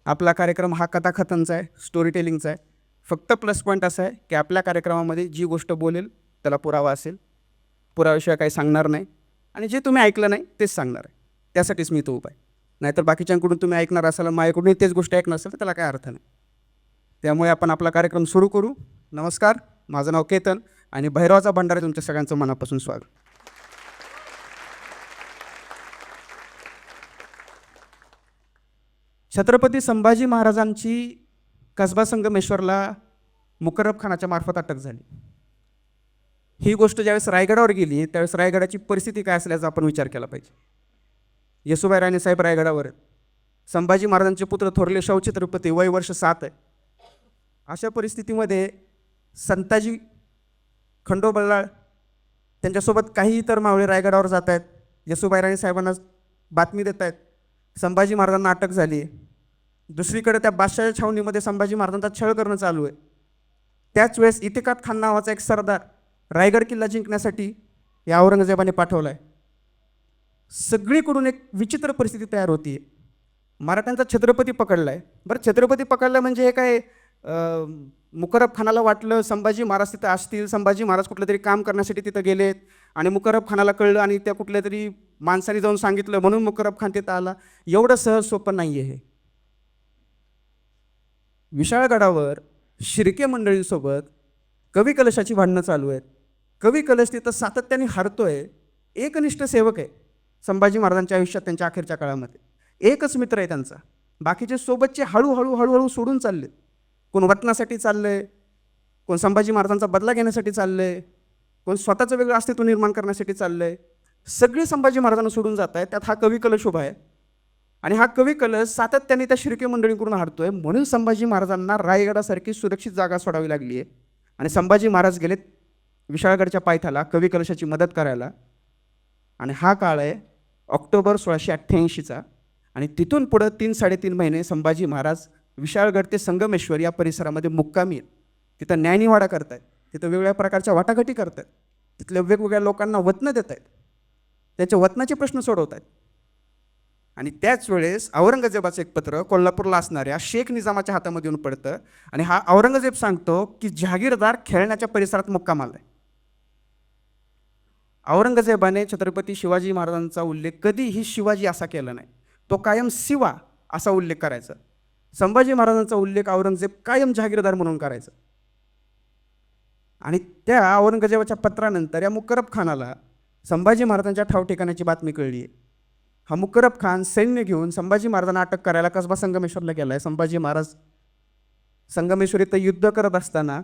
आपला कार्यक्रम हा कथाकथनचा आहे, स्टोरी टेलिंगचा आहे. फक्त प्लस पॉईंट असा आहे की आपल्या कार्यक्रमामध्ये जी गोष्ट बोलेल त्याला पुरावा असेल. पुराव्याशिवाय काही सांगणार नाही आणि जे तुम्ही ऐकलं नाही तेच सांगणार आहे. त्यासाठीच मी तो उभा आहे. नाहीतर बाकीच्यांकडून तुम्ही ऐकणार असाल आणि माझ्याकडून तेच गोष्ट ऐकणार असेल तर त्याला काय अर्थ नाही. त्यामुळे आपण आपला कार्यक्रम सुरू करू. नमस्कार, माझं नाव केतन आणि भैरवाचा भंडारा तुमच्या सगळ्यांचं मनापासून स्वागत. छत्रपती संभाजी महाराजांची कसबा संगमेश्वरला मुकरब खानाच्या मार्फत अटक झाली. ही गोष्ट ज्यावेळेस रायगडावर गेली त्यावेळेस रायगडाची परिस्थिती काय असल्याचा आपण विचार केला पाहिजे. येसुबाई राणेसाहेब रायगडावर आहेत. संभाजी महाराजांचे पुत्र थोरले शाहू छत्रपती वय वर्ष 7 आहे. अशा परिस्थितीमध्ये संताजी खंडोबल्लाळ त्यांच्यासोबत काही इतर मावळे रायगडावर जात आहेत. येसुबाई राणेसाहेबांना बातमी देत आहेत संभाजी महाराजांना अटक झाली. दुसरीकडे त्या बादशाहच्या छावणीमध्ये संभाजी महाराजांचा छळ करणं चालू आहे. त्याच वेळेस इतिकात खान नावाचा एक सरदार रायगड किल्ला जिंकण्यासाठी या औरंगजेबाने पाठवला आहे. सगळीकडून एक विचित्र परिस्थिती तयार होती आहे. मराठ्यांचा छत्रपती पकडला आहे. बरं, छत्रपती पकडला म्हणजे हे काय मुकरब खानाला वाटलं संभाजी महाराज तिथं असतील, संभाजी महाराज कुठलं तरी काम करण्यासाठी तिथं गेलेत आणि मुकरब खानाला कळलं आणि त्या कुठल्या तरी माणसाने जाऊन सांगितलं म्हणून मुकरब खान तिथं आला. एवढं सहज सोपं नाही आहे हे. विशाळगडावर शिर्के मंडळींसोबत कवी कलशाची भांडणं चालू आहेत. कवी कलश तिथं सातत्याने हरतोय. एकनिष्ठ सेवक आहे संभाजी महाराजांच्या आयुष्यात. त्यांच्या अखेरच्या काळामध्ये एकच मित्र आहे त्यांचा. बाकीचे सोबतचे हळूहळू सोडून चालले. कोण वतनासाठी चाललंय, कोण संभाजी महाराजांचा बदला घेण्यासाठी चाललंय, कोण स्वतःचं वेगळं अस्तित्व निर्माण करण्यासाठी चाललंय. सगळे संभाजी महाराजांना सोडून जात आहेत. त्यात हा कवी कलश उभा आहे आणि हा कवी कलश सातत्याने त्या शिर्के मंडळींकडून हारतोय. म्हणून संभाजी महाराजांना रायगडासारखी सुरक्षित जागा सोडावी लागली आहे आणि संभाजी महाराज गेलेत विशाळगडच्या पायथ्याला कवी कलशाची मदत करायला. आणि हा काळ आहे ऑक्टोबर 1688चा आणि तिथून पुढं 3-3.5 महिने संभाजी महाराज विशाळगड ते संगमेश्वर या परिसरामध्ये मुक्कामी आहेत. तिथं न्यायनिवाडा करत आहेत. तिथं वेगवेगळ्या प्रकारच्या वाटाघाटी करत आहेत. तिथल्या वेगवेगळ्या लोकांना वतनं देत आहेत. त्यांचे वतनाचे प्रश्न सोडवत आहेत. आणि त्याच वेळेस औरंगजेबाचं एक पत्र कोल्हापूरला असणाऱ्या शेख निजामाच्या हातामध्ये येऊन पडतं आणि हा औरंगजेब सांगतो की जहागीरदार खेळण्याच्या परिसरात मुक्काम आलाय. औरंगजेबाने छत्रपती शिवाजी महाराजांचा उल्लेख कधीही शिवाजी असा केला नाही. तो कायम शिवा असा उल्लेख करायचा. संभाजी महाराजांचा उल्लेख औरंगजेब कायम जहागीरदार म्हणून करायचा. आणि त्या औरंगजेबाच्या पत्रानंतर या मुकरब खानाला संभाजी महाराजांच्या ठाव ठिकाणाची बातमी कळली आहे. हा मुकरब खान सैन्य घेऊन संभाजी महाराजांना अटक करायला कसबा संगमेश्वरला गेला आहे. संभाजी महाराज संगमेश्वर इथं युद्ध करत असताना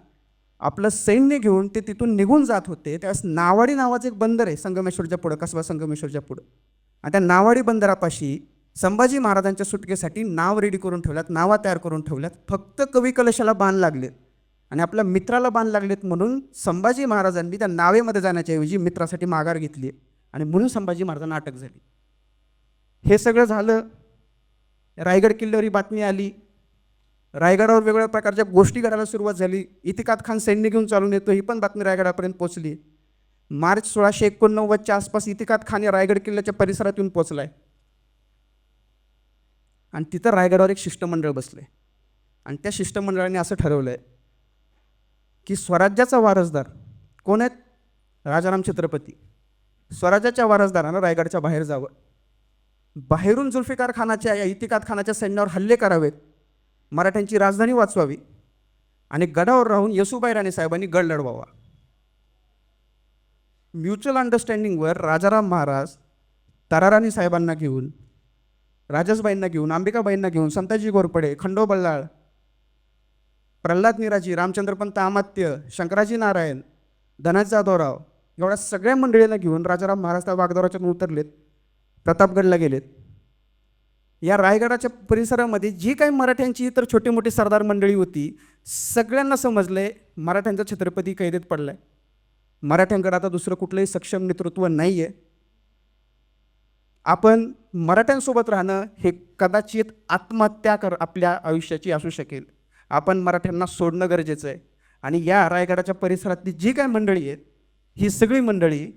आपलं सैन्य घेऊन ते तिथून निघून जात होते. त्यावेळेस नावाडी नावाचं एक बंदर आहे संगमेश्वरच्या पुढं, कसबा संगमेश्वरच्या पुढं. आणि त्या नावाडी बंदरापाशी संभाजी महाराजांच्या सुटकेसाठी नाव रेडी करून ठेवल्यात, नावा तयार करून ठेवल्यात. फक्त कवी कलशाला बाण लागलेत आणि आपल्या मित्राला बाण लागलेत म्हणून संभाजी महाराजांनी त्या नावेमध्ये जाण्याच्या ऐवजी मित्रासाठी माघार घेतली आणि म्हणून संभाजी महाराजांना अटक झाली. हे सगळं झालं. रायगड किल्ल्यावर ही बातमी आली. रायगडावर वेगवेगळ्या प्रकारच्या गोष्टी घडायला सुरुवात झाली. इतिकात खान सैन्य घेऊन चालून येतो ही पण बातमी रायगडापर्यंत पोहोचली. मार्च 1689च्या आसपास इतिकात खान या रायगड किल्ल्याच्या परिसरात येऊन पोचलाय आणि तिथं रायगडावर एक शिष्टमंडळ बसले आणि त्या शिष्टमंडळाने असं ठरवलं आहे की स्वराज्याचा वारसदार कोण आहेत? राजाराम छत्रपती. स्वराज्याच्या वारसदारानं रायगडच्या बाहेर जावं. बाहेरून जुल्फिकार खानाच्या या इतिकात खानाच्या सैन्यावर हल्ले करावेत, मराठ्यांची राजधानी वाचवावी आणि गडावर राहून येसुबाई राणेसाहेबांनी गड लढवावा. म्युच्युअल अंडरस्टँडिंगवर राजाराम महाराज ताराराणी साहेबांना घेऊन, राजसबाईंना घेऊन, अंबिकाबाईंना घेऊन, संताजी घोरपडे, खंडोबल्लाळ, प्रल्हाद निराजी, रामचंद्रपंत अमात्य, शंकराजी नारायण, धनाजी जाधवराव एवढ्या सगळ्या मंडळींना घेऊन राजाराम महाराज त्या वागदोराच्यातून उतरलेत, प्रतापगडला गेलेत. या रायगडाच्या परिसरामध्ये जी काही मराठ्यांची इतर छोटी मोठी सरदार मंडळी होती सगळ्यांना समजलंय मराठ्यांचा छत्रपती कैदेत पडलाय. मराठ्यांकडे आता दुसरं कुठलंही सक्षम नेतृत्व नाही आहे. आपण मराठ्यांसोबत राहणं हे कदाचित आत्महत्या आपल्या आयुष्याची असू शकेल. आपण मराठ्यांना सोडणं गरजेचं आहे. आणि या रायगडाच्या परिसरातली जी काही मंडळी आहेत ही सगळी मंडळी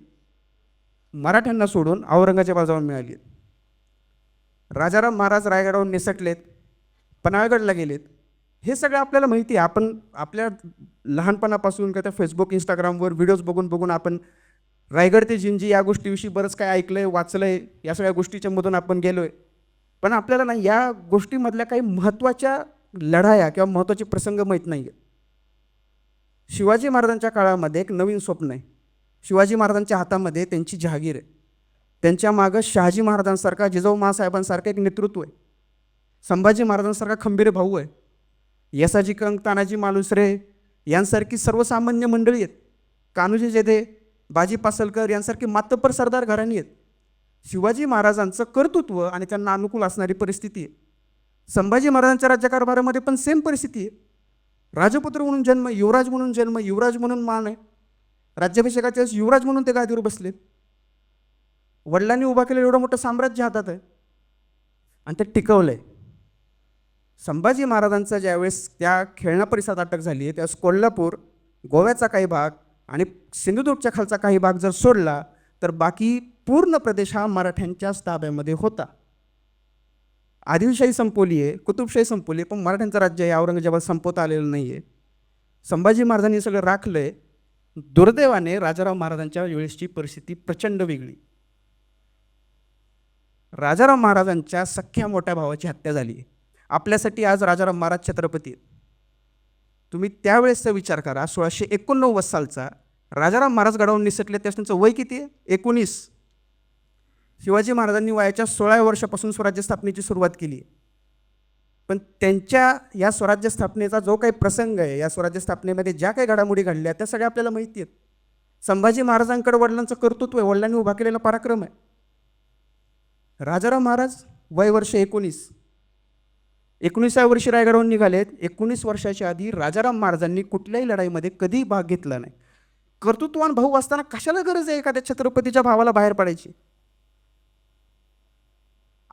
मराठ्यांना सोडून औरंगजेबाला जाऊन मिळाली. राजाराम महाराज रायगडावरून निसटलेत. पन्हाळगडला गेलेत. हे सगळं आपल्याला माहिती आहे. आपण आपल्या लहानपणापासून का त्या फेसबुक इंस्टाग्रामवर व्हिडिओज बघून बघून आपण रायगड ते जिंजी या गोष्टीविषयी बरंच काय ऐकलं आहे, वाचलं आहे, या सगळ्या गोष्टीच्या मधून आपण गेलो आहे. पण आपल्याला ना या गोष्टीमधल्या काही महत्त्वाच्या लढाया किंवा महत्त्वाचे प्रसंग माहीत नाही आहेत. शिवाजी महाराजांच्या काळामध्ये एक नवीन स्वप्न आहे. शिवाजी महाराजांच्या हातामध्ये त्यांची जहागीर आहे. त्यांच्या मागं शहाजी महाराजांसारखा, जिजाऊ माँसाहेबांसारखं एक नेतृत्व आहे. संभाजी महाराजांसारखा खंबीर भाऊ आहे. यसाजी कंक, तानाजी मालुसरे यांसारखी सर्वसामान्य मंडळी आहेत. कान्होजी जेधे, बाजी पासलकर यांसारखी मातब्बर सरदार घराणी आहेत. शिवाजी महाराजांचं कर्तृत्व आणि त्यांना अनुकूल असणारी परिस्थिती आहे. संभाजी महाराजांच्या राज्यकारभारामध्ये पण सेम परिस्थिती आहे. राजपुत्र म्हणून जन्म, युवराज म्हणून जन्म, युवराज म्हणून मान आहे. राज्याभिषेकाच्या वेळेस युवराज म्हणून ते गादीवर बसलेत. वडिलांनी उभा केलेलं एवढं मोठं साम्राज्य हातात आहे आणि ते टिकवलं आहे. संभाजी महाराजांचा ज्यावेळेस त्या खेळणा परिसरात अटक झाली आहे त्यावेळेस कोल्हापूर, गोव्याचा काही भाग आणि सिंधुदुर्गच्या खालचा काही भाग जर सोडला तर बाकी पूर्ण प्रदेश हा मराठ्यांच्याच ताब्यामध्ये होता. आदिलशाही संपवली आहे, कुतुबशाही संपवली आहे, पण मराठ्यांचं राज्य हे औरंगजेबाला संपवता आलेलं नाही आहे. संभाजी महाराजांनी सगळं राखलं आहे. दुर्दैवाने राजाराम महाराजांच्या वेळेसची परिस्थिती प्रचंड वेगळी. राजाराम महाराजांच्या सख्या मोठ्या भावाची हत्या झाली आहे. आपल्यासाठी आज राजाराम महाराज छत्रपती आहेत. तुम्ही त्यावेळेसचा विचार करा. 1689 सालचा राजाराम महाराज गडावून निसटले त्यावेळेस त्यांचं वय किती आहे? 19. शिवाजी महाराजांनी वयाच्या 16व्या वर्षापासून स्वराज्य स्थापनेची सुरुवात केली. पण त्यांच्या या स्वराज्य स्थापनेचा जो काही प्रसंग आहे, या स्वराज्य स्थापनेमध्ये ज्या काही घडामोडी घडल्या त्या सगळ्या आपल्याला माहिती आहेत. संभाजी महाराजांकडे वडिलांचं कर्तृत्व आहे, वडिलांनी उभा केलेला पराक्रम आहे. राजाराम महाराज वय वर्ष 19. 19व्या वर्षी रायगडावरून निघालेत. 19 वर्षाच्या आधी राजाराम महाराजांनी कुठल्याही लढाईमध्ये कधीही भाग घेतला नाही. कर्तृत्ववान भाऊ असताना कशाला गरज आहे एखाद्या छत्रपतीच्या भावाला बाहेर पडायची?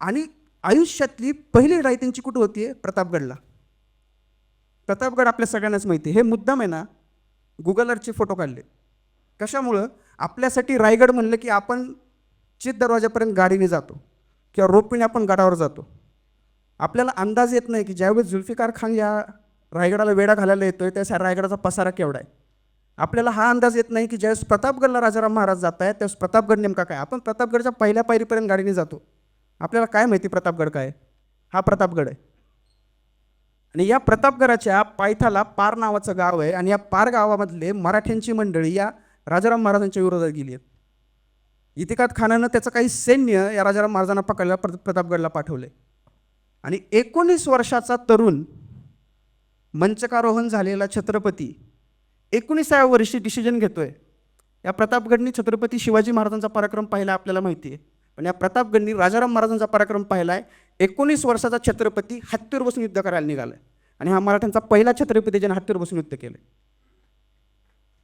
आणि आयुष्यातली पहिली लढाई त्यांची कुठं होती? प्रतापगडला. प्रतापगड आपल्या सगळ्यांनाच माहिती आहे. हे मुद्दाम आहे ना गुगल अर्थचे फोटो काढले. कशामुळं? आपल्यासाठी रायगड म्हणलं की आपण चित दरवाजापर्यंत गाडीने जातो किंवा रोपीने आपण गडावर जातो. आपल्याला अंदाज येत नाही की ज्यावेळेस जुल्फिकार खान या रायगडाला वेढा घालायला येतोय त्यावेळेस रायगडाचा पसारा केवढा आहे. आपल्याला हा अंदाज येत नाही की ज्यावेळेस प्रतापगडला राजाराम महाराज जात आहेत त्यावेळेस प्रतापगड नेमका काय. आपण प्रतापगडच्या पहिल्या पायरीपर्यंत गाडीने जातो. आपल्याला काय माहिती प्रतापगड काय? हा प्रतापगड आहे. आणि या प्रतापगडाच्या पायथ्याला पार नावाचं गाव आहे आणि या पार गावामधले मराठ्यांची मंडळी या राजाराम महाराजांच्या विरोधात गेली आहेत. इतिकाद खानानं त्याचं काही सैन्य या राजाराम महाराजांना पकडला प्रतापगडला पाठवले. आणि 19 वर्षाचा तरुण मंचकारोहण झालेला छत्रपती 19व्या वर्षी डिसिजन घेतोय. या प्रतापगडनी छत्रपती शिवाजी महाराजांचा पराक्रम पाहिला आपल्याला माहिती आहे. पण या प्रतापगडनी राजाराम महाराजांचा पराक्रम पाहिला आहे. 19 वर्षाचा छत्रपती हत्तीवर बसून युद्ध करायला निघाला आहे. आणि हा मराठ्यांचा पहिला छत्रपती ज्याने हत्तीवर बसून युद्ध केलं.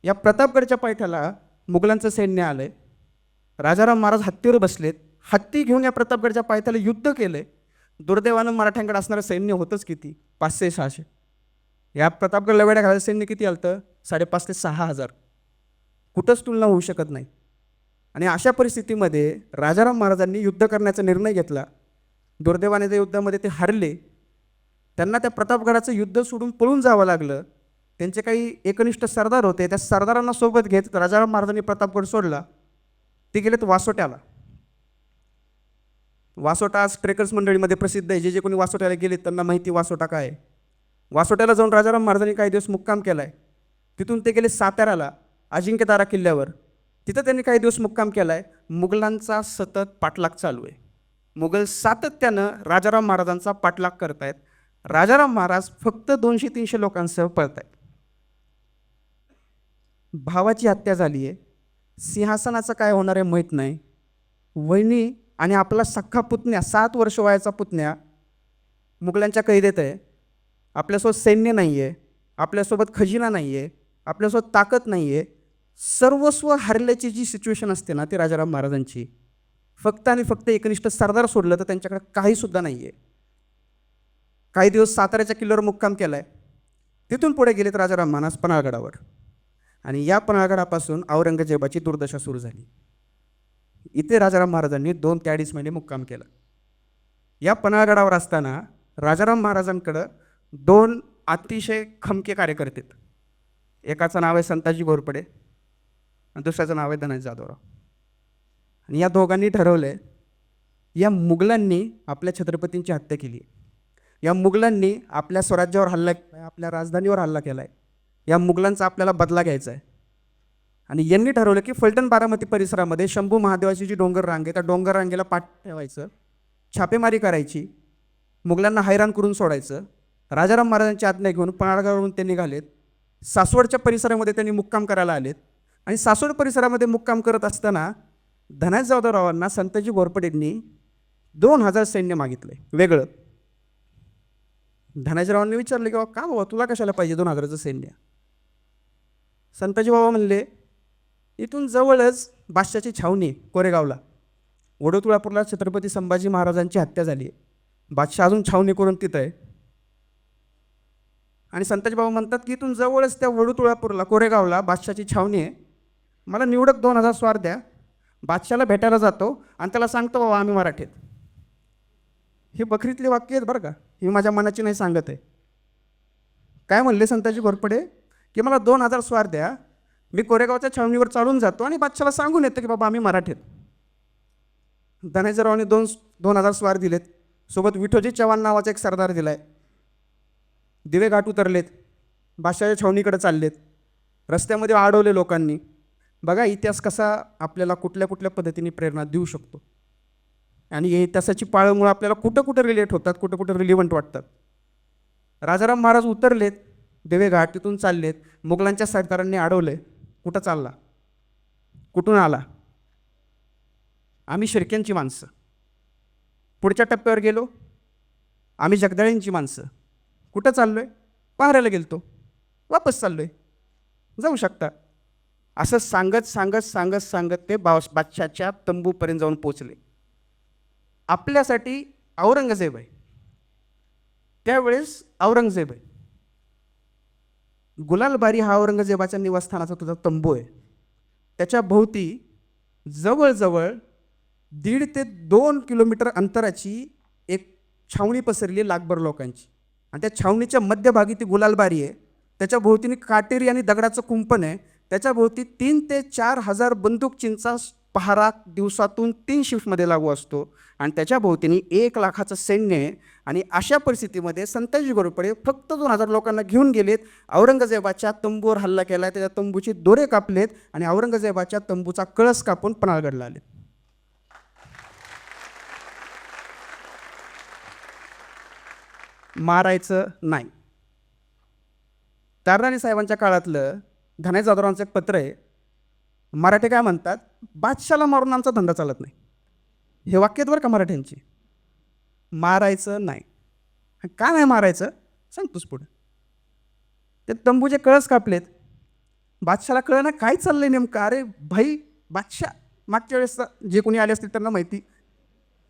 या प्रतापगडच्या पायथ्याला मुघलांचं सैन्य आलं आहे. राजाराम महाराज हत्तीवर बसलेत. हत्ती घेऊन या प्रतापगडच्या पायथ्याला युद्ध केलं आहे. दुर्दैवानं मराठ्यांकडे असणारं सैन्य होतंच किती? 500-600. या प्रतापगडला वेढा घालायला सैन्य किती आलं तर 5,500 ते 6,000. कुठंच तुलना होऊ शकत नाही. आणि अशा परिस्थितीमध्ये राजाराम महाराजांनी युद्ध करण्याचा निर्णय घेतला. दुर्दैवाने त्या युद्धामध्ये ते हरले. त्यांना त्या प्रतापगडाचं युद्ध सोडून पळून जावं लागलं. त्यांचे काही एकनिष्ठ सरदार होते. त्या सरदारांना सोबत घेत राजाराम महाराजांनी प्रतापगड सोडला. ते गेलेत वासोट्याला. वासोटा आज ट्रेकर्स मंडळीमध्ये प्रसिद्ध आहे. जे कोणी वासोट्याला गेलेत त्यांना माहिती वासोटा काय आहे. वासोट्याला जाऊन राजाराम महाराजांनी काही दिवस मुक्काम केला आहे. तिथून ते गेले साताऱ्याला अजिंक्यतारा किल्ल्यावर. तिथं त्यांनी काही दिवस मुक्काम केला आहे. मुघलांचा सतत पाठलाग चालू आहे. मुघल सातत्यानं राजाराम महाराजांचा पाठलाग करत आहेत. राजाराम महाराज फक्त 200-300 लोकांसह पळत आहेत. भावाची हत्या झाली आहे. सिंहासनाचं काय होणार आहे माहीत नाही. वहिनी आणि आपला सख्खा पुतण्या 7 वर्ष वयाचा पुतण्या मुघलांच्या कैदेत आहे. आपल्यासोबत सैन्य नाही आहे, आपल्यासोबत खजिना नाही आहे, आपल्यासोबत ताकद नाही आहे. सर्वस्व हरल्याची जी सिच्युएशन असते ना ती राजाराम महाराजांची. फक्त आणि फक्त एकनिष्ठ सरदार सोडलं तर त्यांच्याकडे काहीसुद्धा नाही आहे. काही दिवस साताऱ्याच्या किल्ल्यावर मुक्काम केला आहे. तिथून पुढे गेलेत राजाराम महाराज पन्हाळगडावर. आणि या पन्हाळगडापासून औरंगजेबाची दुर्दशा सुरू झाली. इथे राजाराम महाराजांनी 2 ते 2.5 महिने मुक्काम केला. या पन्हाळगडावर असताना राजाराम महाराजांकडं दोन अतिशय खमके कार्यकर्ते आहेत. एकाचं नाव आहे संताजी घोरपडे आणि दुसऱ्याचं नाव आहे धनाजी जाधवराव. आणि या दोघांनी ठरवलं या मुघलांनी आपल्या छत्रपतींची हत्या केली. या मुघलांनी आपल्या स्वराज्यावर हल्ला केला, आपल्या राजधानीवर हल्ला केला आहे. या मुघलांचा आपल्याला बदला घ्यायचा आहे. आणि यांनी ठरवलं की फलटण बारामती परिसरामध्ये शंभू महादेवाची जी डोंगर रांग आहे त्या डोंगर रांगेला पाठ ठेवायचं, छापेमारी करायची, मुघलांना हैराण करून सोडायचं. राजाराम महाराजांची आज्ञा घेऊन पन्हाळगडावरून ते निघालेत. सासवडच्या परिसरामध्ये त्यांनी मुक्काम करायला आलेत. आणि सासवड परिसरामध्ये मुक्काम करत असताना धनाजी जाधवरावांना संताजी घोरपडेंनी 2000 सैन्य मागितलं वेगळं. धनाजीरावांनी विचारलं की बाबा का बाबा तुला कशाला पाहिजे 2000चं सैन्य. संताजी बाबा म्हणले इथून जवळच बादशाची छावणी कोरेगावला, वडोतुळापूरला छत्रपती संभाजी महाराजांची हत्या झाली आहे. बादशाह अजून छावणी करून तिथं आहे. आणि संताजी बाबा म्हणतात की इथून जवळच त्या वडोतुळापूरला कोरेगावला बादशाची छावणी आहे, मला निवडक 2000 स्वार द्या. बादशाला भेटायला जातो आणि त्याला सांगतो बाबा आम्ही मराठीत. हे बखरीतले वाक्य आहेत बरं का, हे माझ्या मनाची नाही सांगत आहे. काय म्हणले संताजी घोरपडे की मला 2000 स्वार द्या, मी कोरेगावच्या छावणीवर चालून जातो आणि बादशाला सांगून येतो की बाबा आम्ही मराठीत. धनाजीरावांनी 2000 स्वार दिलेत. सोबत विठोजी चव्हाण नावाचा एक सरदार दिलाय. दिवे घाट उतरलेत, बादशाच्या छावणीकडे चाललेत. रस्त्यामध्ये अडवले लोकांनी. बघा इतिहास कसा आपल्याला कुठल्या कुठल्या पद्धतीने प्रेरणा देऊ शकतो. आणि या इतिहासाची पाळंमुळं आपल्याला कुठं कुठं रिलेट होतात, कुठं कुठं रिलिव्हंट वाटतात. राजाराम महाराज उतरलेत दिवे घाट, तिथून चाललेत. मुघलांच्या सरदारांनी अडवले. कुठं चालला, कुठून आला, आम्ही शिर्क्यांची माणसं. पुढच्या टप्प्यावर गेलो, आम्ही जगदाळींची माणसं. कुठं चाललो आहे, पाहायला गेलतो, वापस चाललो आहे, जाऊ शकता. असं सांगत सांगत सांगत सांगत ते बादशाच्या तंबूपर्यंत जाऊन पोचले. आपल्यासाठी औरंगजेब आहे, त्यावेळेस औरंगजेब आहे. गुलालबारी हा औरंगजेबाच्या निवासस्थानाचा तुझा तंबू आहे. त्याच्या भोवती जवळजवळ 1.5 ते 2 किलोमीटर अंतराची एक छावणी पसरली लाखभर लोकांची. आणि त्या छावणीच्या मध्यभागी ती गुलालबारी आहे. त्याच्या भोवतीने काटेरी आणि दगडाचं कुंपण आहे. त्याच्या भोवती 3 ते 4 हजार बंदूकचींचा पहारा दिवसातून 3 शिफ्टमध्ये लागू असतो. आणि त्याच्या भोवतीने 1 लाखाचं सैन्य आहे. आणि अशा परिस्थितीमध्ये संताजी घोरपडे फक्त 2000 लोकांना घेऊन गेलेत. औरंगजेबाच्या तंबूवर हल्ला केला, त्याच्या तंबूचे दोरे कापलेत आणि औरंगजेबाच्या तंबूचा कळस कापून पन्हाळगडला आले. मारायचं नाही. तारराणी साहेबांच्या काळातलं धनाजी जाधवरावांचं एक पत्र आहे. मराठी काय म्हणतात, बादशाला मारून आमचा धंदा चालत नाही. हे वाक्य आहेत बरं का मराठ्यांची. मारायचं नाही. का नाही मारायचं सांगतोच पुढे. ते तंबूचे कळस कापलेत. बादशाला कळलं ना काय चाललंय नेमकं. अरे भाई बादशाह, मागच्या वेळेस जे कोणी आले असतील त्यांना माहिती,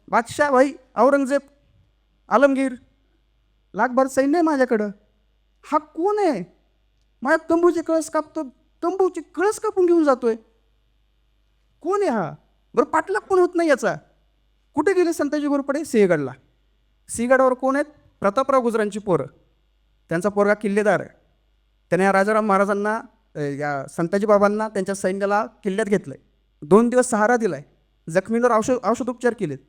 बादशाह भाई औरंगजेब आलमगीर लाखभर सैन्य आहे माझ्याकडं, हा कोण आहे, माझ्या तंबूचे कळस कापतो, तंबूचे कळस कापून घेऊन जातोय, कोण आहे हा. बरं पाठलाग पण होत नाही याचा. कुठे गेले संताजी घोरपडे, सिंहगडला. सिंहगडावर कोण आहेत, प्रतापराव गुजरांची पोरं. त्यांचा पोरगा किल्लेदार आहे. त्याने या राजाराम महाराजांना, या संताजी बाबांना त्यांच्या सैन्याला किल्ल्यात घेतलं आहे. 2 दिवस सहारा दिला आहे. जखमींवर औषधोपचार केलेत.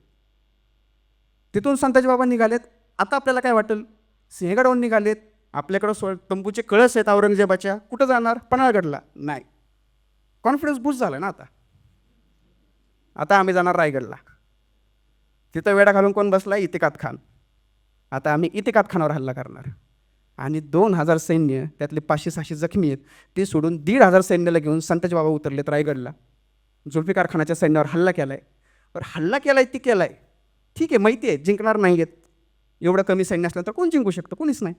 तिथून संताजी बाबा निघालेत. आता आपल्याला काय वाटेल, सिंहगडावरून निघालेत, आपल्याकडं तंबूचे कळस आहेत औरंगजेबाच्या, कुठं जाणार, पन्हाळगडला. नाही, कॉन्फिडन्स बूस्ट झाला ना. आता आम्ही जाणार रायगडला. तिथं वेडा घालून कोण बसला, इतिकात खान. आता आम्ही इतिकात खानावर हल्ला करणार. आणि 2000 सैन्य, त्यातले 500-600 जखमी आहेत, ते सोडून 1500 सैन्याला घेऊन संताजी बाबा उतरलेत रायगडला. जुल्फिकार खानाच्या सैन्यावर हल्ला केला आहे. पण हल्ला केला आहे ती केला आहे, ठीक आहे, माहिती आहे जिंकणार नाही आहेत. एवढं कमी सैन्य असल्यानंतर कोण जिंकू शकतं, कोणीच नाही.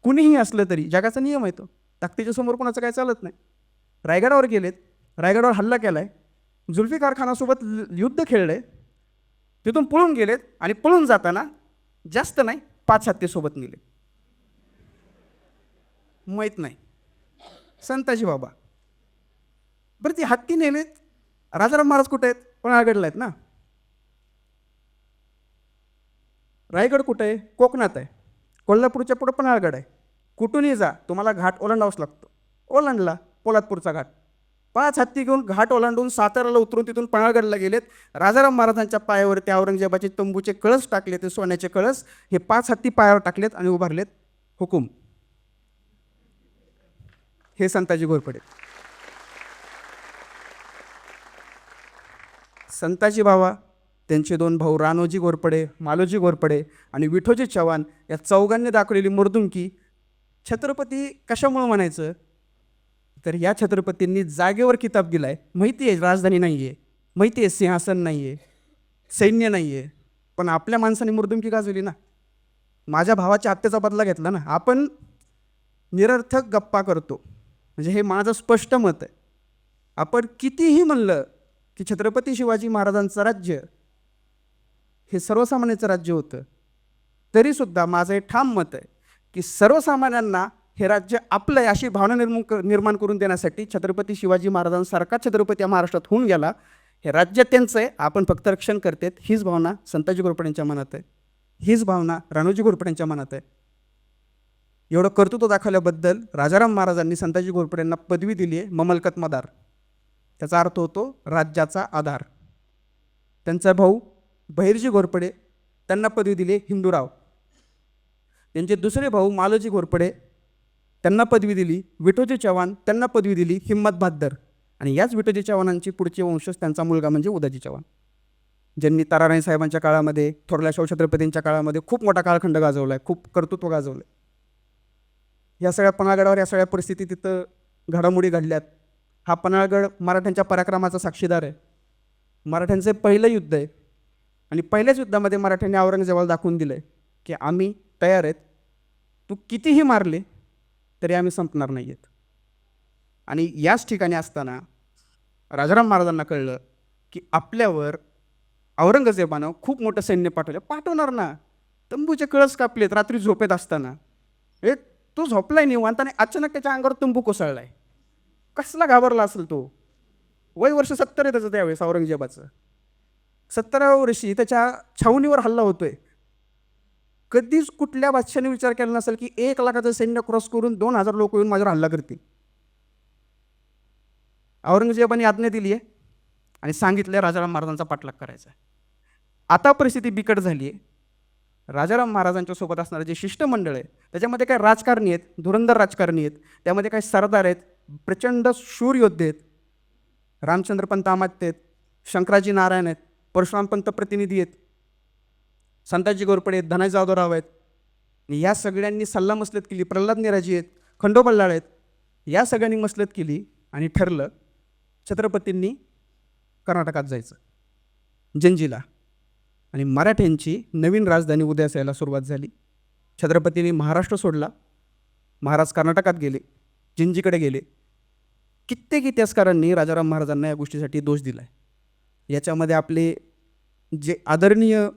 कुणीही असलं तरी जगाचा नियम आहे तो, ताकदीच्या समोर कोणाचं काय चालत नाही. रायगडावर गेलेत, रायगडावर हल्ला केला आहे, जुल्फिकार खानासोबत युद्ध खेळलं आहे, तिथून पळून गेलेत. आणि पळून जाताना जास्त नाही 5 हत्तीसोबत नेले. माहीत नाही संताजी बाबा. बरं ती हत्ती नेलेत, राजाराम महाराज कुठे आहेत, पन्हाळगडला आहेत ना. रायगड कुठं आहे? कोकणात आहे. कोल्हापूरच्या पुढं पन्हाळगड आहे. कुठूनही जा, तुम्हाला घाट ओलांडावाच लागतो. ओलांडला पोलादपूरचा घाट. 5 हत्ती घेऊन घाट ओलांडून साताऱ्याला उतरून तिथून पन्हाळगडला गेलेत. राजाराम महाराजांच्या पायावरती औरंगजेबाचे तंबूचे कळस टाकले, ते सोन्याचे कळस. हे 5 हत्ती पायावर टाकलेत आणि उभारलेत. हुकूम. हे संताजी घोरपडे. संताजी बाबा, त्यांचे 2 भाऊ राणोजी घोरपडे, मालोजी घोरपडे आणि विठोजी चव्हाण या चौघांनी दाखवलेली मर्दुमकी. छत्रपती कशामुळं म्हणायचं तर या छत्रपतींनी जागेवर किताब दिलाय. माहिती आहे राजधानी नाही आहे, माहिती आहे सिंहासन नाही आहे, सैन्य नाही आहे, पण आपल्या माणसाने मर्दुमकी गाजवली ना. माझ्या भावाच्या हत्येचा बदला घेतला ना. आपण निरर्थक गप्पा करतो, म्हणजे हे माझं स्पष्ट मत आहे. आपण कितीही म्हणलं की छत्रपती शिवाजी महाराजांचं राज्य हे सर्वसामान्यांचं राज्य होतं, तरीसुद्धा माझं हे ठाम मत आहे की सर्वसामान्यांना हे राज्य आपलं आहे अशी भावना निर्माण करून देण्यासाठी छत्रपती शिवाजी महाराजांसारखा छत्रपती या महाराष्ट्रात होऊन गेला. हे राज्य त्यांचं आहे, आपण फक्त रक्षण करतेत. हीच भावना संताजी घोरपड्यांच्या मनात आहे, हीच भावना राणोजी घोरपड्यांच्या मनात आहे. एवढं कर्तृत्व दाखवल्याबद्दल राजाराम महाराजांनी संताजी घोरपड्यांना पदवी दिली आहे ममलकत मदार. त्याचा अर्थ होतो राज्याचा आधार. त्यांचा भाऊ बहिर्जी घोरपडे, त्यांना पदवी दिली हिंदूराव. त्यांचे दुसरे भाऊ मालोजी घोरपडे, त्यांना पदवी दिली विठोजी चव्हाण, त्यांना पदवी दिली हिम्मत बहाद्दर. आणि याच विठोजी चव्हाणांची पुढचे वंशज त्यांचा मुलगा म्हणजे उदाजी चव्हाण, ज्यांनी ताराराणी साहेबांच्या काळामध्ये, थोरल्या शिवछत्रपतींच्या काळामध्ये खूप मोठा कालखंड गाजवला आहे, खूप कर्तृत्व गाजवलं आहे. या सगळ्या पन्हाळगडावर या सगळ्या परिस्थिती तिथं घडामोडी घडल्यात. हा पन्हाळगड मराठ्यांच्या पराक्रमाचा साक्षीदार आहे. मराठ्यांचे पहिलं युद्ध आहे आणि पहिल्याच युद्धामध्ये मराठ्यांनी औरंगजेबाला दाखवून दिलं आहे की आम्ही तयार आहेत, तू कितीही मारले तरी आम्ही संपणार नाही आहेत. आणि याच ठिकाणी असताना राजाराम महाराजांना कळलं की आपल्यावर औरंगजेबानं खूप मोठं सैन्य पाठवणार ना. तंबूचे कळस कापलेत रात्री झोपेत असताना. तो झोपलाय निवांत आणि अचानक त्याच्या अंगावर तंबू कोसळलाय. कसला घाबरला असेल तो. वय वर्ष 70 आहे त्याचं त्यावेळेस औरंगजेबाचं. 70व्या वर्षी त्याच्या छावणीवर हल्ला होतोय. कधीच कुठल्या बादशाने विचार केला नसेल की 1 लाखाचं सैन्य क्रॉस करून 2000 लोक येऊन माझ्यावर हल्ला करतील. औरंगजेबाने आज्ञा दिली आहे आणि सांगितलं राजाराम महाराजांचा पाठलाग करायचा आहे. आता परिस्थिती बिकट झाली आहे. राजाराम महाराजांच्या सोबत असणारं जे शिष्टमंडळ आहे त्याच्यामध्ये काही राजकारणी आहेत, धुरंधर राजकारणी आहेत, त्यामध्ये काही सरदार आहेत, प्रचंड शूर योद्धे आहेत. रामचंद्र पंत अमात्य आहेत, शंकराजी नारायण आहेत, परशुराम पंत प्रतिनिधी आहेत, संताजी घोरपडे आहेत, धनाजी जाधवराव आहेत. या सगळ्यांनी सल्ला मसलत केली. प्रल्हाद निराजी आहेत, खंडो बल्लाळ आहेत. या सगळ्यांनी मसलत केली आणि ठरलं छत्रपतींनी कर्नाटकात जायचं, जंजीला. आणि मराठ्यांची नवीन राजधानी उदयास यायला सुरुवात झाली. छत्रपतींनी महाराष्ट्र सोडला, महाराज कर्नाटकात गेले, जिंजीकडे गेले. कित्येक इतिहासकारांनी राजाराम महाराजांना या गोष्टीसाठी दोष दिला आहे. याच्यामध्ये आपले जे आदरणीय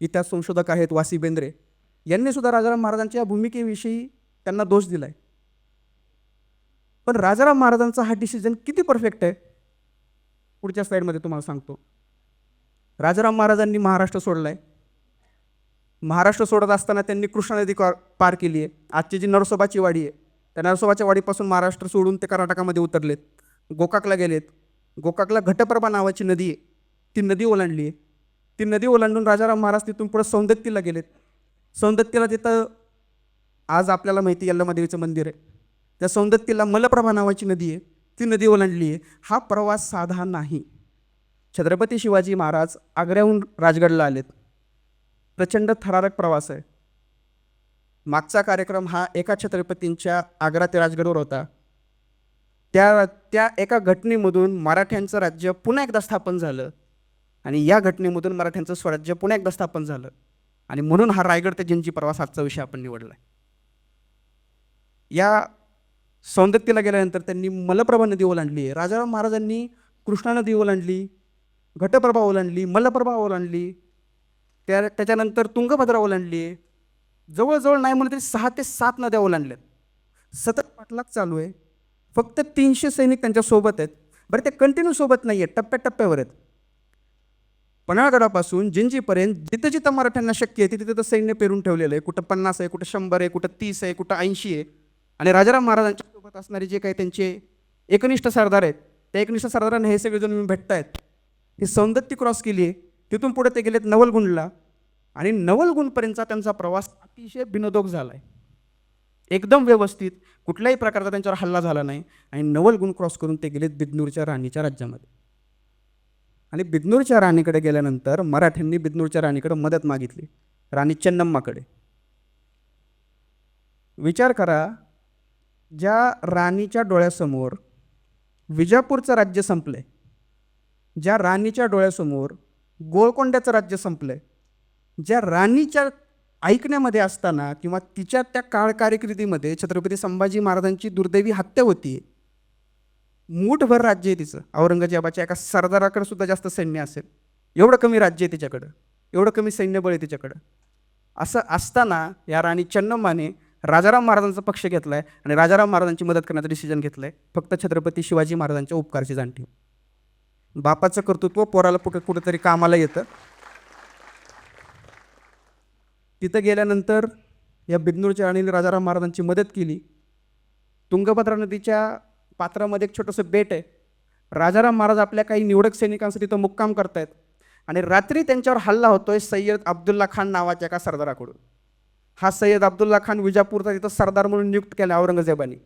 इतिहास संशोधक आहेत वासी बेंद्रे यांनीसुद्धा राजाराम महाराजांच्या भूमिकेविषयी त्यांना दोष दिला आहे. पण राजाराम महाराजांचा हा डिसिजन किती परफेक्ट आहे पुढच्या स्लाईडमध्ये तुम्हाला सांगतो. राजाराम महाराजांनी महाराष्ट्र सोडला आहे. महाराष्ट्र सोडत असताना त्यांनी कृष्णा नदी पार केली आहे. आजची जी नरसोबाची वाडी आहे त्या नरसोबाच्या वाडीपासून महाराष्ट्र सोडून ते कर्नाटकामध्ये उतरलेत, गोकाकला गेलेत. गोकाकला घटप्रभा नावाची नदी आहे, ती नदी ओलांडली आहे. ती नदी ओलांडून राजाराम महाराज तिथून पुढे सौंदत्तीला गेलेत. सौंदत्तीला तिथं आज आपल्याला माहिती यल्लमादेवीचं मंदिर आहे. त्या सौंदत्तीला मलप्रभा नावाची नदी आहे, ती नदी ओलांडली आहे. हा प्रवास साधा नाही. छत्रपती शिवाजी महाराज आग्र्याहून राजगडला आलेत. प्रचंड थरारक प्रवास आहे. मागचा कार्यक्रम हा एका छत्रपतींच्या आग्रा ते राजगडवर होता. त्या एका घटनेमधून मराठ्यांचं राज्य पुन्हा एकदा स्थापन झालं आणि या घटनेमधून मराठ्यांचं स्वराज्य पुन्हा एकदा स्थापन झालं. आणि म्हणून हा रायगड ते जिंजी प्रवास आजचा विषय आपण निवडला आहे. या सौंदत्तीला गेल्यानंतर त्यांनी मलप्रभा नदी ओलांडली आहे. राजाराम महाराजांनी कृष्णा नदी ओलांडली, घटप्रभा ओलांडली, मलप्रभा ओलांडली, त्याच्यानंतर तुंगभद्रा ओलांडली आहे. जवळजवळ नाही म्हणलं तरी 6 ते 7 नद्या ओलांडल्यात. सतत पाठलाग चालू आहे. फक्त 300 सैनिक त्यांच्या सोबत आहेत. बरं, ते कंटिन्यू सोबत नाही आहेत, टप्प्याटप्प्यावर आहेत. पन्हाळगडापासून जिंजीपर्यंत जिथं जिथं मराठ्यांना शक्य आहे तिथं तिथं सैन्य पेरून ठेवलेलं आहे. कुठं 50 आहे, कुठं 100 आहे, कुठं 30 आहे, कुठं 80 आहे. आणि राजाराम महाराजांच्या सोबत असणारे जे काही त्यांचे एकनिष्ठ सरदार आहेत, त्या एकनिष्ठ सरदारांना हे सगळेजण येऊन भेटतायत. ती सौंदत्ती क्रॉस केली आहे. तिथून पुढे ते गेलेत नवलगुंडला आणि नवलगुंडपर्यंतचा त्यांचा प्रवास अतिशय बिनधोक झाला आहे. एकदम व्यवस्थित, कुठल्याही प्रकारचा त्यांच्यावर हल्ला झाला नाही. आणि नवलगुंड क्रॉस करून ते गेलेत बिदनूरच्या राणीच्या राज्यामध्ये. आणि बिदनूरच्या राणीकडे गेल्यानंतर मराठ्यांनी बिदनूरच्या राणीकडे मदत मागितली, राणी चेन्नम्माकडे. विचार करा, ज्या राणीच्या डोळ्यासमोर विजापूरचं राज्य संपलंय, ज्या राणीच्या डोळ्यासमोर गोळकोंड्याचं राज्य संपलंय, ज्या राणीच्या ऐकण्यामध्ये असताना किंवा तिच्या त्या काळ कारकिर्दीमध्ये छत्रपती संभाजी महाराजांची दुर्दैवी हत्या होती, मूठभर राज्य आहे तिचं, औरंगजेबाच्या एका सरदाराकडे सुद्धा जास्त सैन्य असेल, एवढं कमी राज्य आहे तिच्याकडं, एवढं कमी सैन्यबळ आहे तिच्याकडं. असं असताना या राणी चेन्नम्माने राजाराम महाराजांचा पक्ष घेतला आहे आणि राजाराम महाराजांची मदत करण्याचा डिसिजन घेतलं आहे, फक्त छत्रपती शिवाजी महाराजांच्या उपकारची जाण ठेवून. बापाचं कर्तृत्व पोराला कुठंतरी कामाला येतं. तिथं गेल्यानंतर या बिदनूरच्या राणीने राजाराम महाराजांची मदत केली. तुंगभद्रा नदीच्या पात्रामध्ये एक छोटंसं बेट आहे. राजाराम महाराज आपल्या काही निवडक सैनिकांसाठी तिथं मुक्काम करतायत आणि रात्री त्यांच्यावर हल्ला होतोय सय्यद अब्दुल्ला खान नावाच्या एका सरदाराकडून. हा सय्यद अब्दुल्ला खान विजापूरचा तिथं सरदार म्हणून नियुक्त केला औरंगजेबाने.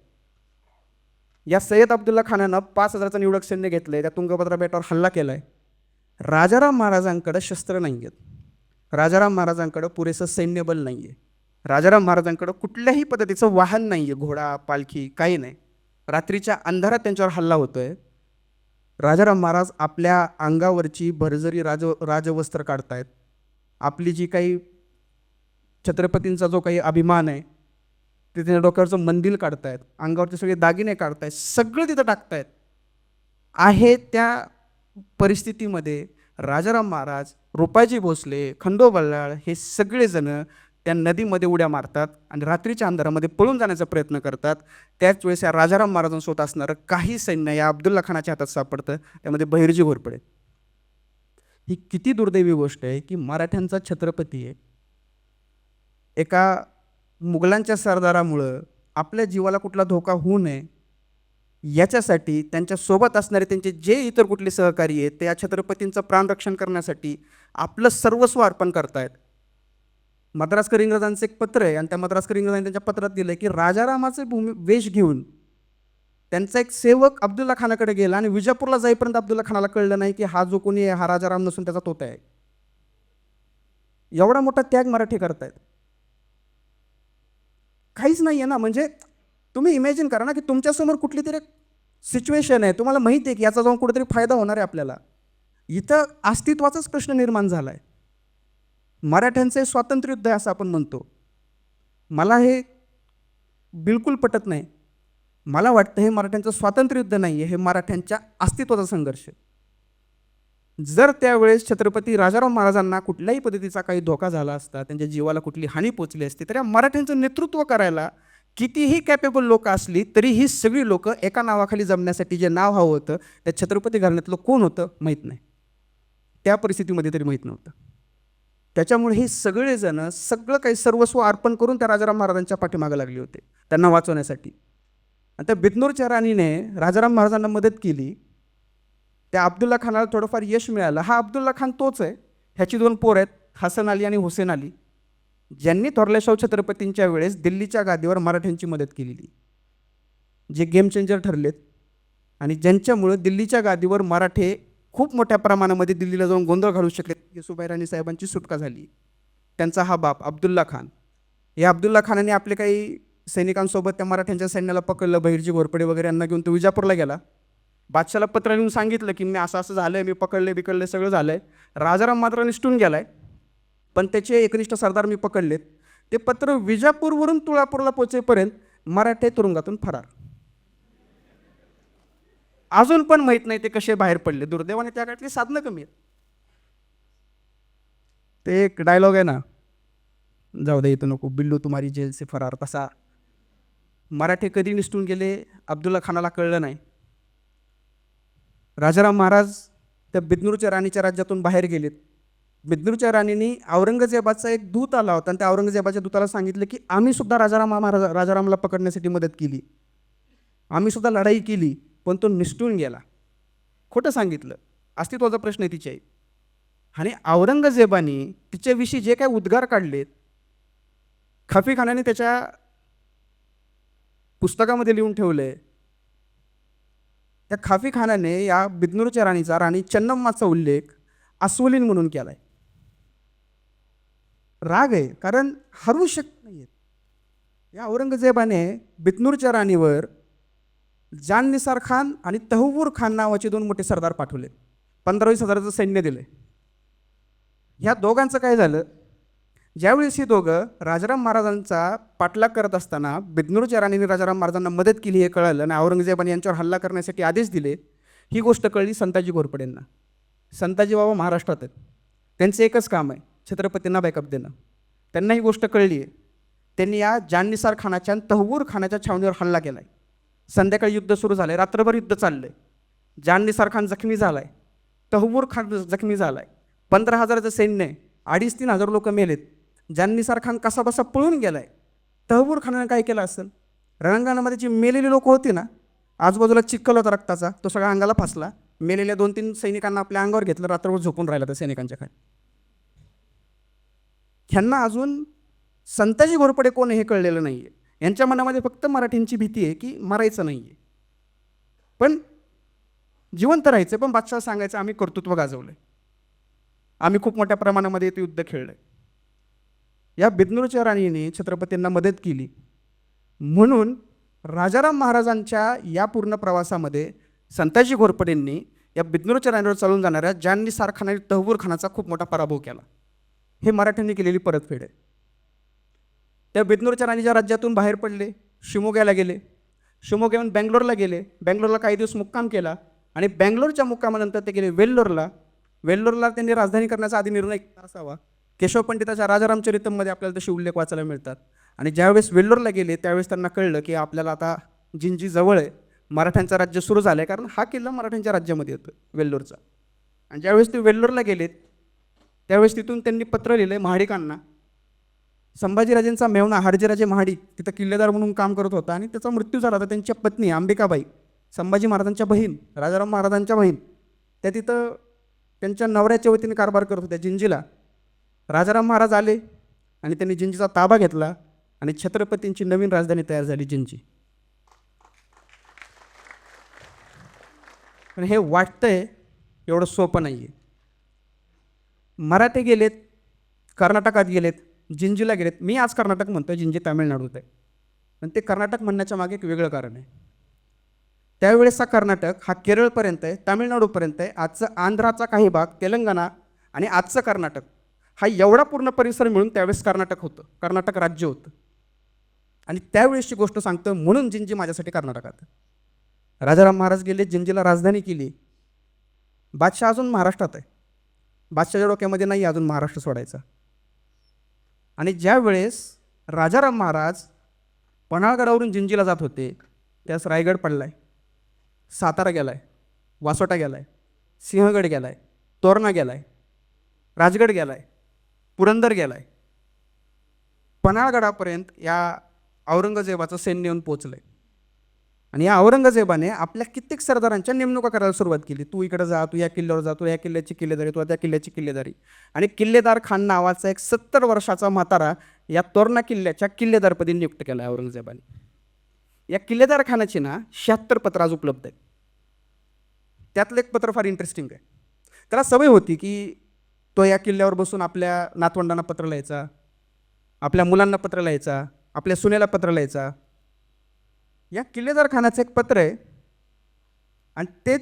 या सय्यद अब्दुल्ला खानानं 5,000चं निवडक सैन्य घेतलंय, त्या तुंगभद्रा बेटावर हल्ला केलाय. राजाराम महाराजांकडे शस्त्र नाही आहेत, राजाराम महाराजांकडं पुरेसं सैन्यबल नाही आहे, राजाराम महाराजांकडं कुठल्याही पद्धतीचं वाहन नाही आहे, घोडा पालखी काही नाही. रात्रीच्या अंधारात त्यांच्यावर हल्ला होतोय. राजाराम महाराज आपल्या अंगावरची भरजरी राजवस्त्र काढतायत, आपली जी काही छत्रपतींचा जो काही अभिमान आहे ते त्यांच्या डोक्यावरचं मंदिर काढतायत, अंगावरचे सगळे दागिने काढतायत, सगळं तिथं टाकतायत. आहे त्या परिस्थितीमध्ये राजाराम महाराज, रुपाजी भोसले, खंडो बल्लाळ हे सगळेजण त्या नदीमध्ये उड्या मारतात आणि रात्रीच्या अंधारामध्ये पळून जाण्याचा प्रयत्न करतात. त्याच वेळेस या राजाराम महाराजांसोबत असणारं काही सैन्य या अब्दुल्ला खानाच्या हातात सापडतं, त्यामध्ये बहिर्जी घोरपडे. ही किती दुर्दैवी गोष्ट आहे की मराठ्यांचा छत्रपती आहे, एका मुघलांच्या सरदारामुळं आपल्या जीवाला कुठला धोका होऊ नये याच्यासाठी त्यांच्यासोबत असणारे त्यांचे जे इतर कुठले सहकारी आहेत ते या छत्रपतींचं प्राणरक्षण करण्यासाठी आपलं सर्वस्व अर्पण करतायत. मद्रासकर इंग्रजांचं एक पत्र आहे आणि त्या मद्रासकर इंग्रजांनी त्यांच्या पत्रात दिलं आहे की राजारामाचे वेश घेऊन त्यांचा एक सेवक अब्दुल्ला खानाकडे गेला आणि विजापूरला जाईपर्यंत अब्दुल्ला खानाला कळलं नाही की हा जो कोणी आहे हा राजाराम नसून त्याचा तोता आहे. एवढा मोठा त्याग मराठी करतायत. काहीच नाही आहे ना. म्हणजे तुम्ही इमॅजिन करा ना की तुमच्यासमोर कुठली तरी सिच्युएशन आहे, तुम्हाला माहिती आहे की याचा जाऊन कुठेतरी फायदा होणार आहे आपल्याला. इथं अस्तित्वाचाच प्रश्न निर्माण झाला आहे. मराठ्यांचे स्वातंत्र्ययुद्ध आहे असं आपण म्हणतो. मला हे बिलकुल पटत नाही. मला वाटतं हे मराठ्यांचं स्वातंत्र्ययुद्ध नाही आहे, हे मराठ्यांच्या अस्तित्वाचा संघर्ष. जर त्यावेळेस छत्रपती राजाराम महाराजांना कुठल्याही पद्धतीचा काही धोका झाला असता, त्यांच्या जीवाला कुठली हानी पोचली असती, तर या मराठ्यांचं नेतृत्व करायला कितीही कॅपेबल लोक असली तरी ही सगळी लोक एका नावाखाली जमण्यासाठी जे नाव हवं होतं त्या छत्रपती घराण्यातलं कोण होतं माहीत नाही, त्या परिस्थितीमध्ये तरी माहीत नव्हतं. त्याच्यामुळे हे सगळेजण सगळं काही सर्वस्व अर्पण करून त्या राजाराम महाराजांच्या पाठीमागे लागले होते त्यांना वाचवण्यासाठी. आणि त्या बिदनूरच्या राणीने राजाराम महाराजांना मदत केली. त्या अब्दुल्ला खानाला थोडंफार यश मिळालं. हा अब्दुल्ला खान तोच आहे, ह्याची 2 पोरं आहेत, हसन अली आणि हुसेन अली, ज्यांनी थोरलेशाह छत्रपतींच्या वेळेस दिल्लीच्या गादीवर मराठ्यांची मदत केलेली, जे गेम चेंजर ठरलेत आणि ज्यांच्यामुळं दिल्लीच्या गादीवर मराठे खूप मोठ्या प्रमाणामध्ये दिल्लीला जाऊन गोंधळ घालू शकले. येसुबाई राणी साहेबांची सुटका झाली. त्यांचा हा बाप अब्दुल्ला खान, या अब्दुल्ला खानाने आपले काही सैनिकांसोबत त्या मराठ्यांच्या सैन्याला पकडलं, बहिर्जी घोरपडे वगैरे यांना घेऊन तो विजापूरला गेला. बादशाला पत्र लिहून सांगितलं की मी असं असं झालं आहे, मी बिकडले सगळं झालं आहे. राजाराम मात्र निसटून गेला आहे, पण त्याचे एकनिष्ठ सरदार मी पकडलेत. ते पत्र विजापूरवरून तुळापूरला पोचेपर्यंत मराठे तुरुंगातून फरार. अजून पण माहीत नाही ते कसे बाहेर पडले. दुर्दैवाने त्या काळातली साधनं कमी आहेत. ते एक डायलॉग आहे ना, जाऊ दे इथं नको, बिल्लू तुम्हारी जेल से फरार, तसा मराठे कधी निसटून गेले अब्दुल्ला खानाला कळलं नाही. राजाराम महाराज त्या बिदनूरच्या राणीच्या राज्यातून बाहेर गेलेत. बिदनूरच्या राणीने औरंगजेबाचा एक दूत आला होता आणि त्या औरंगजेबाच्या दूताला सांगितलं की आम्ही सुद्धा राजारामला पकडण्यासाठी मदत केली, आम्ही सुद्धा लढाई केली, पण तो निसटून गेला. खोटं सांगितलं. अस्तित्वाचा प्रश्न आहे तिच्या. आणि औरंगजेबाने तिच्याविषयी जे काही उद्गार काढलेत, खफीखानाने त्याच्या पुस्तकामध्ये लिहून ठेवले. त्या खफीखानाने या बिदनूरच्या राणीचा, राणी चन्नम्माचा उल्लेख अस्वलीन म्हणून केलाय. राग आहे, कारण हरू शकत नाहीये. या औरंगजेबाने बिदनूरच्या राणीवर जाननिसार खान आणि तहव्वूर खान नावाचे 2 मोठे सरदार पाठवले. 15-20 हजाराचं सैन्य दिले. ह्या दोघांचं काय झालं, ज्यावेळेस ही दोघं राजाराम महाराजांचा पाठलाग करत असताना बिदनूरच्या राणीने राजाराम महाराजांना मदत केली हे कळलं आणि औरंगजेबाने यांच्यावर हल्ला करण्यासाठी आदेश दिले. ही गोष्ट कळली संताजी घोरपडेंना. संताजी बाबा महाराष्ट्रात आहेत, त्यांचं एकच काम आहे छत्रपतींना बॅकअप देणं. त्यांना ही गोष्ट कळली आहे. त्यांनी या जाननिसार खानाच्या आणि तहव्वूर खानाच्या छावणीवर हल्ला केला आहे. संध्याकाळी युद्ध सुरू झालं आहे, रात्रभर युद्ध चाललं आहे. जाननिसार खान जखमी झाला आहे, तहव्वूर खान जखमी झाला आहे. 15 हजाराचं सैन्य आहे, 2,500-3 हजार लोक मेलेत. जाननिसार खान कसाबसा पळून गेला आहे. तहव्वूर खानानं काय केलं असेल, रणांगणामध्ये जी मेलेली लोक होती ना, आजूबाजूला चिखल होता रक्ताचा, तो सगळा अंगाला फासला. मेलेल्या 2-3 सैनिकांना आपल्या अंगावर घेतलं, रात्रभर झोपून राहिला त्या सैनिकांच्या खाली. ह्यांना अजून संताजी घोरपडे कोण हे कळलेलं नाही आहे. यांच्या मनामध्ये फक्त मराठींची भीती आहे की मारायचं नाही आहे, पण जिवंत राहायचं. पण बादशाह सांगायचं आम्ही कर्तृत्व गाजवलं आहे, आम्ही खूप मोठ्या प्रमाणामध्ये ते युद्ध खेळलं आहे. या बिदनूरच्या राणीने छत्रपतींना मदत केली म्हणून राजाराम महाराजांच्या या पूर्ण प्रवासामध्ये संताजी घोरपडेंनी या बिदनूरच्या राणीवर चालून जाणाऱ्या जाननिसार खान आणि तहव्वूर खानाचा खूप मोठा पराभव केला. हे मराठ्यांनी केलेली परतफेड आहे. त्या बिदनूरच्या राणीच्या राज्यातून बाहेर पडले, शिमोग्याला गेले, शिमोग्याहून बँगलोरला गेले, बँगलोरला काही दिवस मुक्काम केला आणि बँगलोरच्या मुक्कामानंतर ते गेले वेल्लोरला. वेल्लोरला त्यांनी राजधानी करण्याचा आधी निर्णय असावा. केशव पंडिताच्या राजारामचरितममध्ये आपल्याला तसे उल्लेख वाचायला मिळतात. आणि ज्यावेळेस वेल्लोरला गेले त्यावेळेस त्यांना कळलं की आपल्याला आता जिंजी जवळ आहे, मराठ्यांचं राज्य सुरू झालं आहे, कारण हा किल्ला मराठ्यांच्या राज्यामध्ये होतं वेल्लोरचा. आणि ज्यावेळेस ते वेल्लोरला गेलेत त्यावेळेस तिथून त्यांनी पत्र लिहिलं महाडिकांना. संभाजीराजेंचा मेव्हणा हाडजीराजे महाडिक तिथं किल्लेदार म्हणून काम करत होता आणि त्याचा मृत्यू झाला होता. त्यांच्या पत्नी अंबिकाबाई, संभाजी महाराजांच्या बहीण, राजाराम महाराजांच्या बहीण, त्या तिथं त्यांच्या नवऱ्याच्या वतीने कारभार करत होत्या जिंजीला. राजाराम महाराज आले आणि त्यांनी जिंजीचा ताबा घेतला आणि छत्रपतींची नवीन राजधानी तयार झाली जिंजी. पण हे वाटतंय एवढं सोपं नाही आहे. मराठे गेलेत, कर्नाटकात गेलेत, जिंजीला गेलेत. मी आज कर्नाटक म्हणतोय, जिंजी तामिळनाडूत आहे, पण ते कर्नाटक म्हणण्याच्या मागे एक वेगळं कारण आहे. त्यावेळेसचा कर्नाटक हा केरळपर्यंत आहे, तामिळनाडूपर्यंत आहे. आजचं आंध्राचा काही भाग, तेलंगणा आणि आजचं कर्नाटक हा एवढा पूर्ण परिसर मिळून त्यावेळेस कर्नाटक होतं, कर्नाटक राज्य होतं. आणि त्यावेळेसची गोष्ट सांगतो म्हणून जिंजी माझ्यासाठी कर्नाटकात. राजाराम महाराज गेले, जिंजीला राजधानी केली. बादशाह अजून महाराष्ट्रात आहे, बादशाहच्या डोक्यामध्ये नाही अजून महाराष्ट्र सोडायचा. आणि ज्यावेळेस राजाराम महाराज पन्हाळगडावरून जिंजीला जात होते त्यास रायगड पडलाय, सातारा गेलाय, वासोटा गेलाय, सिंहगड गेलाय, तोरणा गेलाय, राजगड गेलाय, पुरंदर गेलाय. पन्हाळगडापर्यंत या औरंगजेबाचं सैन्य येऊन पोचलंय. आणि या औरंगजेबाने आपल्या कित्येक सरदारांच्या नेमणुका करायला सुरुवात केली. तू इकडे जा, तू या किल्ल्यावर जा, तू या किल्ल्याची किल्लेदारी, तू त्या किल्ल्याची किल्लेदारी. आणि किल्लेदार खान नावाचा एक 70 वर्षाचा म्हातारा या तोरणा किल्ल्याच्या किल्लेदारपदी नियुक्त केला आहे औरंगजेबाने. या किल्लेदार खानाची ना 76 पत्र आज उपलब्ध आहेत. त्यातलं एक पत्र फार इंटरेस्टिंग आहे. त्याला सवय होती की तो या किल्ल्यावर बसून आपल्या नातवंडांना पत्र लिहायचा, आपल्या मुलांना पत्र लिहायचा, आपल्या सुनेला पत्र लिहायचा. या किल्लेदार खानाचं एक पत्र आहे आणि ते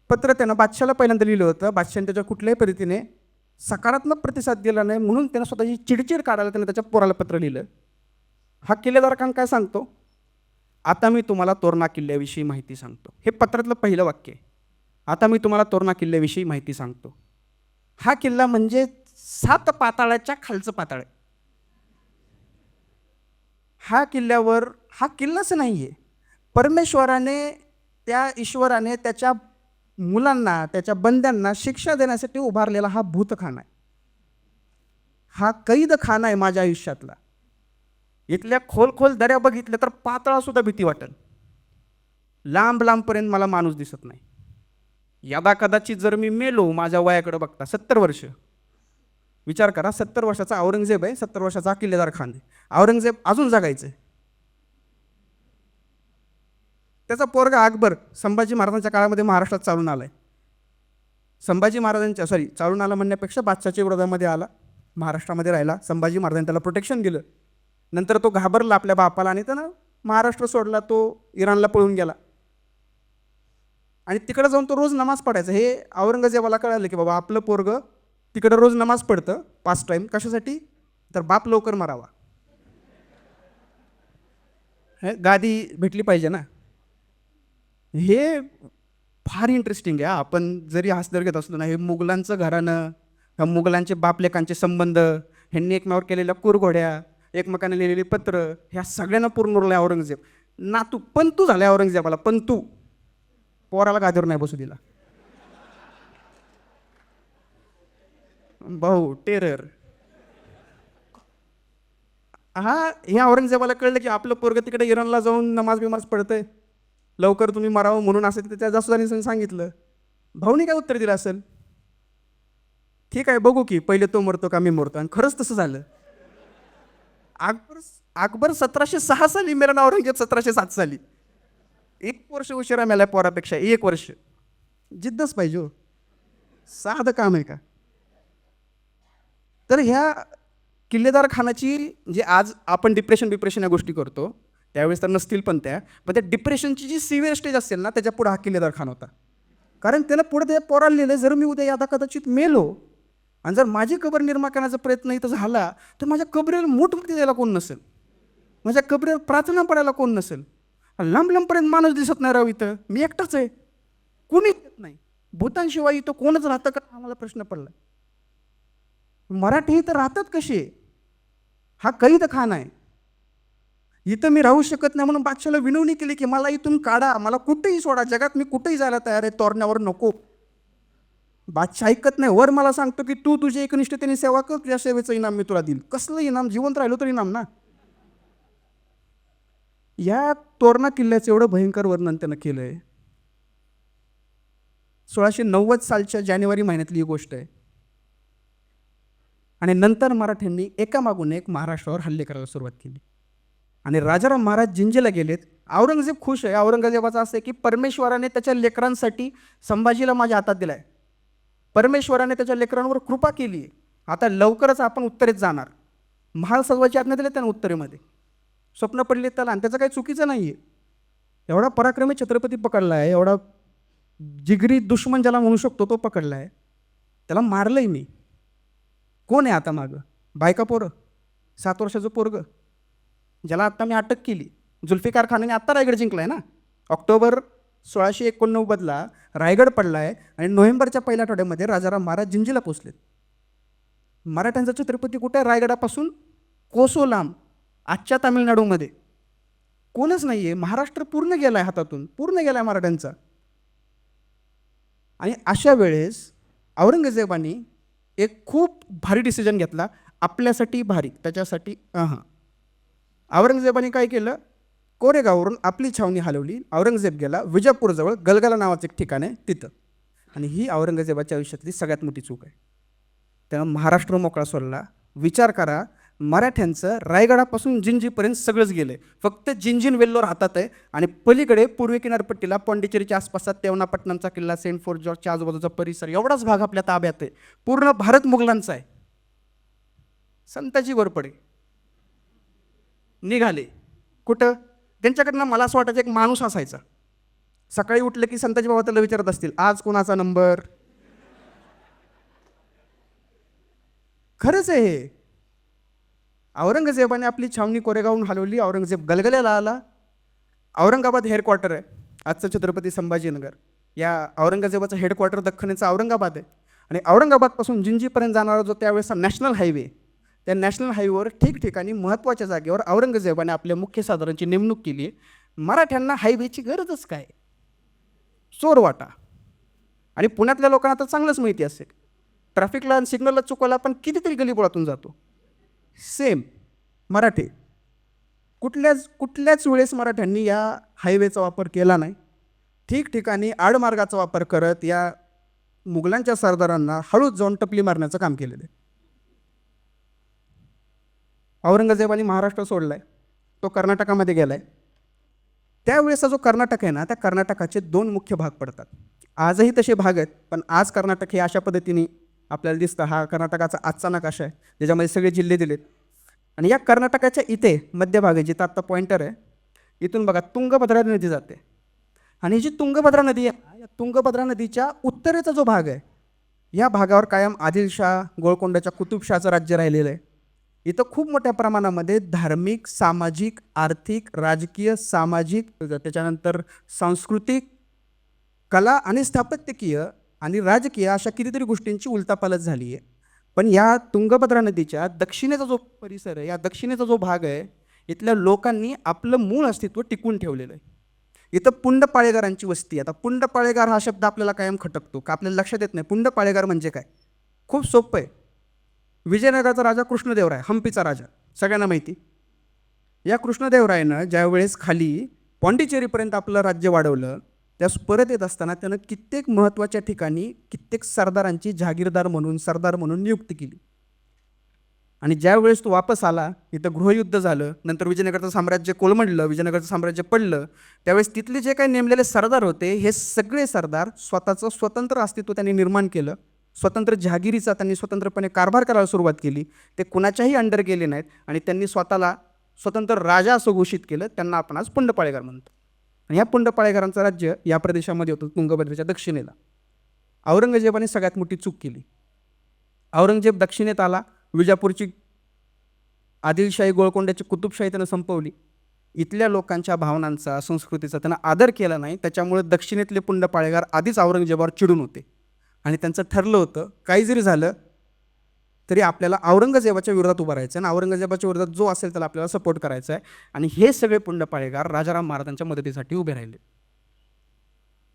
पत्र त्यानं बादशाला पहिल्यांदा लिहिलं होतं. बादशाने त्याच्या कुठल्याही पद्धतीने सकारात्मक प्रतिसाद दिला नाही म्हणून त्यानं स्वतःची चिडचिड काढायला त्यानं त्याच्या पोराला पत्र लिहिलं. हा किल्लेदार खान काय सांगतो, आता मी तुम्हाला तोरणा किल्ल्याविषयी माहिती सांगतो. हे पत्रातलं पहिलं वाक्य आहे. आता मी तुम्हाला तोरणा किल्ल्याविषयी माहिती सांगतो. हा किल्ला म्हणजे 7 पाताळाच्या खालचं पाताळ आहे. हा किल्ल्यावर हा किल्लाच नाही आहे, परमेश्वराने, त्या ईश्वराने त्याच्या मुलांना, त्याच्या बंद्यांना शिक्षा देण्यासाठी उभारलेला हा भूतखाना आहे. हा कैदखाना आहे माझ्या आयुष्यातला. इथल्या खोल खोल दऱ्या बघितल्या तर पातळा सुद्धा भीती वाटेल. लांब लांबपर्यंत मला माणूस दिसत नाही. यदा कदाचित जर मी मेलो माझ्या वयाकडे बघता 70 वर्ष, विचार करा, 70 वर्षाचा औरंगजेब आहे, 70 वर्षाचा किल्लेदार खान आहे. औरंगजेब अजून जगायचं. त्याचा पोरगा अकबर संभाजी महाराजांच्या काळामध्ये महाराष्ट्रात चालून आलाय. संभाजी महाराजांच्या चालून आला म्हणण्यापेक्षा बादशाहच्या विरोधामध्ये आला, महाराष्ट्रामध्ये राहिला. संभाजी महाराजांनी त्याला प्रोटेक्शन दिलं. नंतर तो घाबरला आपल्या बापाला आणि त्यानं महाराष्ट्र सोडला, तो इराणला पळून गेला. आणि तिकडे जाऊन तो रोज नमाज पडायचा. हे औरंगजेबाला कळालं की बाबा आपलं पोरगं तिकडं रोज नमाज पडतं 5 टाईम. कशासाठी? तर बाप लवकर मरावा, गादी भेटली पाहिजे ना. हे फार इंटरेस्टिंग आहे. आपण जरी हास्यदर घेत असलो ना, हे मुघलांचं घराणं, ह्या मुघलांचे बापलेकांचे संबंध, ह्यांनी एकमेकावर केलेल्या कुरघोड्या, एकमेकांना लिहिलेली पत्र, ह्या सगळ्यांना पूर्ण उरलाय औरंगजेब. नातू पंतू झालाय औरंगजेबाला, पंतू. पोराला गादीवर नाही बसू दिला. भाऊ टेरर. हे औरंगजेबाला कळलं की आपलं पोरगं तिकडे इराणला जाऊन नमाज बिमाज पडतंय, लवकर तुम्ही मरावं म्हणून असं त्या जासूदानी सांगितलं. भाऊनी काय उत्तर दिलं असेल? ठीक आहे, बघू की पहिले तो मरतो का मी मरतो. आणि खरंच तसं झालं. अकबर 1706 साली मेला ना, औरंगजेब 1707 साली. 1 वर्ष उशिरा मेला पोरापेक्षा, 1 वर्ष. जिद्दच पाहिजे हो, साधं काम आहे का? तर ह्या किल्लेदार खानाची, जे आज आपण डिप्रेशन या गोष्टी करतो, त्यावेळेस तर नसतील पण पण त्या डिप्रेशनची जी सिव्हिअर स्टेज असेल ना, त्याच्या पुढे हा किल्लेदार खान होता. कारण त्यानं पुढे त्या पोराला लिहिलं, जर मी उद्या यदा कदाचित मेलो आणि जर माझी कबर निर्माण करण्याचा प्रयत्न इथं झाला तर माझ्या कबरेला मूठमुठी द्यायला कोण नसेल, माझ्या कबरेला प्रार्थना पडायला कोण नसेल. लांब लांबपर्यंत माणूस दिसत नाही राव, इथं मी एकटाच आहे, कोणीच येत नाही. भूतांशिवाय इथं कोणच राहतं का, आम्हाला प्रश्न पडला. मराठी इथं राहतात कसे? हा कैदखान आहे. इथं मी राहू शकत नाही म्हणून बादशाला विनवणी केली की मला इथून काढा, मला कुठेही सोडा, जगात मी कुठेही जायला तयार आहे, तोरण्यावर नको. बादशाह ऐकत नाही. वर मला सांगतो की तू तुझ्या एकनिष्ठतेने सेवा कर, तुझ्या सेवेचं इनाम मी तुला देईल. कसलं इनाम? जिवंत राहिलो तर इनाम ना. या तोरणा किल्ल्याचं एवढं भयंकर वर्णन त्यानं केलंय. 1690 सालच्या जानेवारी महिन्यातली ही गोष्ट आहे. आणि नंतर मराठ्यांनी एकामागून एक महाराष्ट्रावर हल्ले करायला सुरुवात केली. आणि राजाराम महाराज जिंजीला गेलेत. औरंगजेब खुश आहे. औरंगजेबाचं असं आहे की परमेश्वराने त्याच्या लेकरांसाठी संभाजीला माझ्या हातात दिलाय, परमेश्वराने त्याच्या लेकरांवर कृपा केली. आता लवकरच आपण उत्तरेत जाणार. महाल सजवायची आज्ञा दिली त्यानं उत्तरेमध्ये. स्वप्न पडले त्याला, आणि त्याचं काही चुकीचं नाही आहे. एवढा पराक्रमी छत्रपती पकडला आहे, एवढा जिगरी दुश्मन ज्याला म्हणू शकतो तो पकडला आहे. त्याला मारलंय मी. कोण आहे आता मागं? बायका पोरं, 7 वर्षाचं पोरगं ज्याला आत्ता मी अटक केली. जुल्फिकार खानाने आत्ता रायगड जिंकलाय ना. ऑक्टोबर 1689 रायगड पडला आहे आणि नोव्हेंबरच्या पहिल्या आठवड्यामध्ये राजाराम महाराज जिंजीला पोचलेत. मराठ्यांचा छत्रपती कुठे आहे? रायगडापासून कोसो लांब, आजच्या तामिळनाडूमध्ये. कोणच नाही आहे. महाराष्ट्र पूर्ण गेला आहे हातातून, पूर्ण गेला आहे मराठ्यांचा. आणि अशा वेळेस औरंगजेबाने एक खूप भारी डिसिजन घेतला, आपल्यासाठी भारी, त्याच्यासाठी औरंगजेबाने काय केलं? कोरेगाववरून आपली छावणी हलवली. औरंगजेब गेला विजापूरजवळ गलगला नावाचं एक ठिकाण आहे तिथं. आणि ही औरंगजेबाच्या आयुष्यातली सगळ्यात मोठी चूक आहे. त्यानं महाराष्ट्र मोकळा सोडला. विचार करा, मराठ्यांचं रायगडापासून जिंजीपर्यंत सगळंच गेलं. फक्त जिंजीन वेल्लोर हातात आहे. आणि पलीकडे पूर्वी किनारपट्टीला पॉंडिचेरीच्या आसपासचा तेवनापट्टणमचा किल्ला, सेंट फोर्ट जॉर्जच्या आजूबाजूचा परिसर, एवढाच भाग आपल्या ताब्यात आहे. पूर्ण भारत मुघलांचा आहे. संताजी वरपडे निघाले कुठं? त्यांच्याकडनं मला असं वाटायचं एक माणूस असायचा. सकाळी उठलं की संताजी बाबा त्याला विचारत असतील, आज कोणाचा नंबर? खरंच आहे हे. औरंगजेबाने आपली छावणी कोरेगावहून हलवली. औरंगजेब गलगल्याला आला. औरंगाबाद हेडक्वार्टर आहे आजचं छत्रपती संभाजीनगर. या औरंगजेबाचं हेडक्वार्टर दख्खनीचं औरंगाबाद आहे. आणि औरंगाबादपासून जिंजीपर्यंत जाणारा जो त्यावेळेसचा नॅशनल हायवे, त्या नॅशनल हायवेवर ठिकठिकाणी महत्त्वाच्या जागेवर औरंगजेबाने आपल्या मुख्य सादारांची नेमणूक केली. मराठ्यांना हायवेची गरजच काय? चोरवाटा. आणि पुण्यातल्या लोकांना तर चांगलंच माहिती असेल, ट्रॅफिकला आणि सिग्नलला चुकवला पण कितीतरी गलीबोळातून जातो. सेम मराठे. कुठल्याच वेळेस मराठ्यांनी या हायवेचा वापर केला नाही. ठिकठिकाणी आडमार्गाचा वापर करत या मुघलांच्या सरदारांना हळूच जाऊन टपली मारण्याचं काम केलेलं आहे. औरंगजेबाने महाराष्ट्र सोडलाय, तो कर्नाटकामध्ये गेलाय. त्यावेळेसचा जो कर्नाटक आहे ना, त्या कर्नाटकाचे 2 मुख्य भाग पडतात. आजही तसे भाग आहेत, पण आज कर्नाटक हे अशा पद्धतीने आपल्याला दिसतं. हा कर्नाटकाचा आजचा नकाशा आहे, ज्याच्यामध्ये सगळे जिल्हे दिलेत. आणि या कर्नाटकाच्या इथे मध्यभागी जिथं आत्ता पॉइंटर आहे, इथून बघा तुंगभद्रा नदी जाते. आणि जी तुंगभद्रा नदी आहे, या तुंगभद्रा नदीच्या उत्तरेचा जो भाग आहे, या भागावर कायम आदिलशाह गोळकोंडाच्या कुतुबशहाचं राज्य राहिलेलं आहे. इथं खूप मोठ्या प्रमाणामध्ये धार्मिक, सामाजिक, आर्थिक, राजकीय, सामाजिक, त्याच्यानंतर सांस्कृतिक, कला आणि स्थापत्यकीय आणि राजकीय अशा कितीतरी गोष्टींची उलथापालथ झाली आहे. पण या तुंगभद्रा नदीच्या दक्षिणेचा जो परिसर आहे, या दक्षिणेचा जो भाग आहे, इथल्या लोकांनी आपलं मूळ अस्तित्व टिकवून ठेवलेलं आहे. इथं पुंडपाळेकरांची वस्ती आहे. आता पुंडपाळेकर हा शब्द आपल्याला कायम खटकतो का, आपल्याला लक्षात येत नाही. पुंडपाळेकर म्हणजे काय? खूप सोपं आहे. विजयनगरचा राजा कृष्णदेवराय, हम्पीचा राजा, सगळ्यांना माहिती. या कृष्णदेवरायनं ज्यावेळेस खाली पॉंडिचेरीपर्यंत आपलं राज्य वाढवलं, त्यास परत येत असताना त्यानं कित्येक महत्त्वाच्या ठिकाणी कित्येक सरदारांची जहागीरदार म्हणून, सरदार म्हणून नियुक्ती केली. आणि ज्यावेळेस तो वापस आला, इथं गृहयुद्ध झालं, नंतर विजयनगरचं साम्राज्य कोलमडलं, विजयनगरचं साम्राज्य पडलं. त्यावेळेस तिथले जे काही नेमलेले सरदार होते, हे सगळे सरदार स्वतःचं स्वतंत्र अस्तित्व त्यांनी निर्माण केलं. स्वतंत्र जहागिरीचा त्यांनी स्वतंत्रपणे कारभार करायला सुरुवात केली. ते कुणाच्याही अंडर गेले नाहीत आणि त्यांनी स्वतःला स्वतंत्र राजा असं घोषित केलं. त्यांना आपण आज पुंडपाळेकर म्हणतो. आणि ह्या पुंडपाळेकरांचं राज्य या प्रदेशामध्ये होतं, तुंगभद्रेच्या दक्षिणेला. औरंगजेबाने सगळ्यात मोठी चूक केली. औरंगजेब दक्षिणेत आला, विजापूरची आदिलशाही गोळकोंड्याची कुतुबशाही त्यानं संपवली. इथल्या लोकांच्या भावनांचा, संस्कृतीचा त्यानं आदर केला नाही. त्याच्यामुळे दक्षिणेतले पुंडपाळेकर आधीच औरंगजेबावर चिडून होते आणि त्यांचं ठरलं होतं, काही जरी झालं तरी आपल्याला औरंगजेबाच्या विरोधात उभं राहायचं आणि औरंगजेबाच्या विरोधात जो असेल त्याला आपल्याला सपोर्ट करायचा आहे. आणि हे सगळे पुंडपाळेकर राजाराम महाराजांच्या मदतीसाठी उभे राहिले.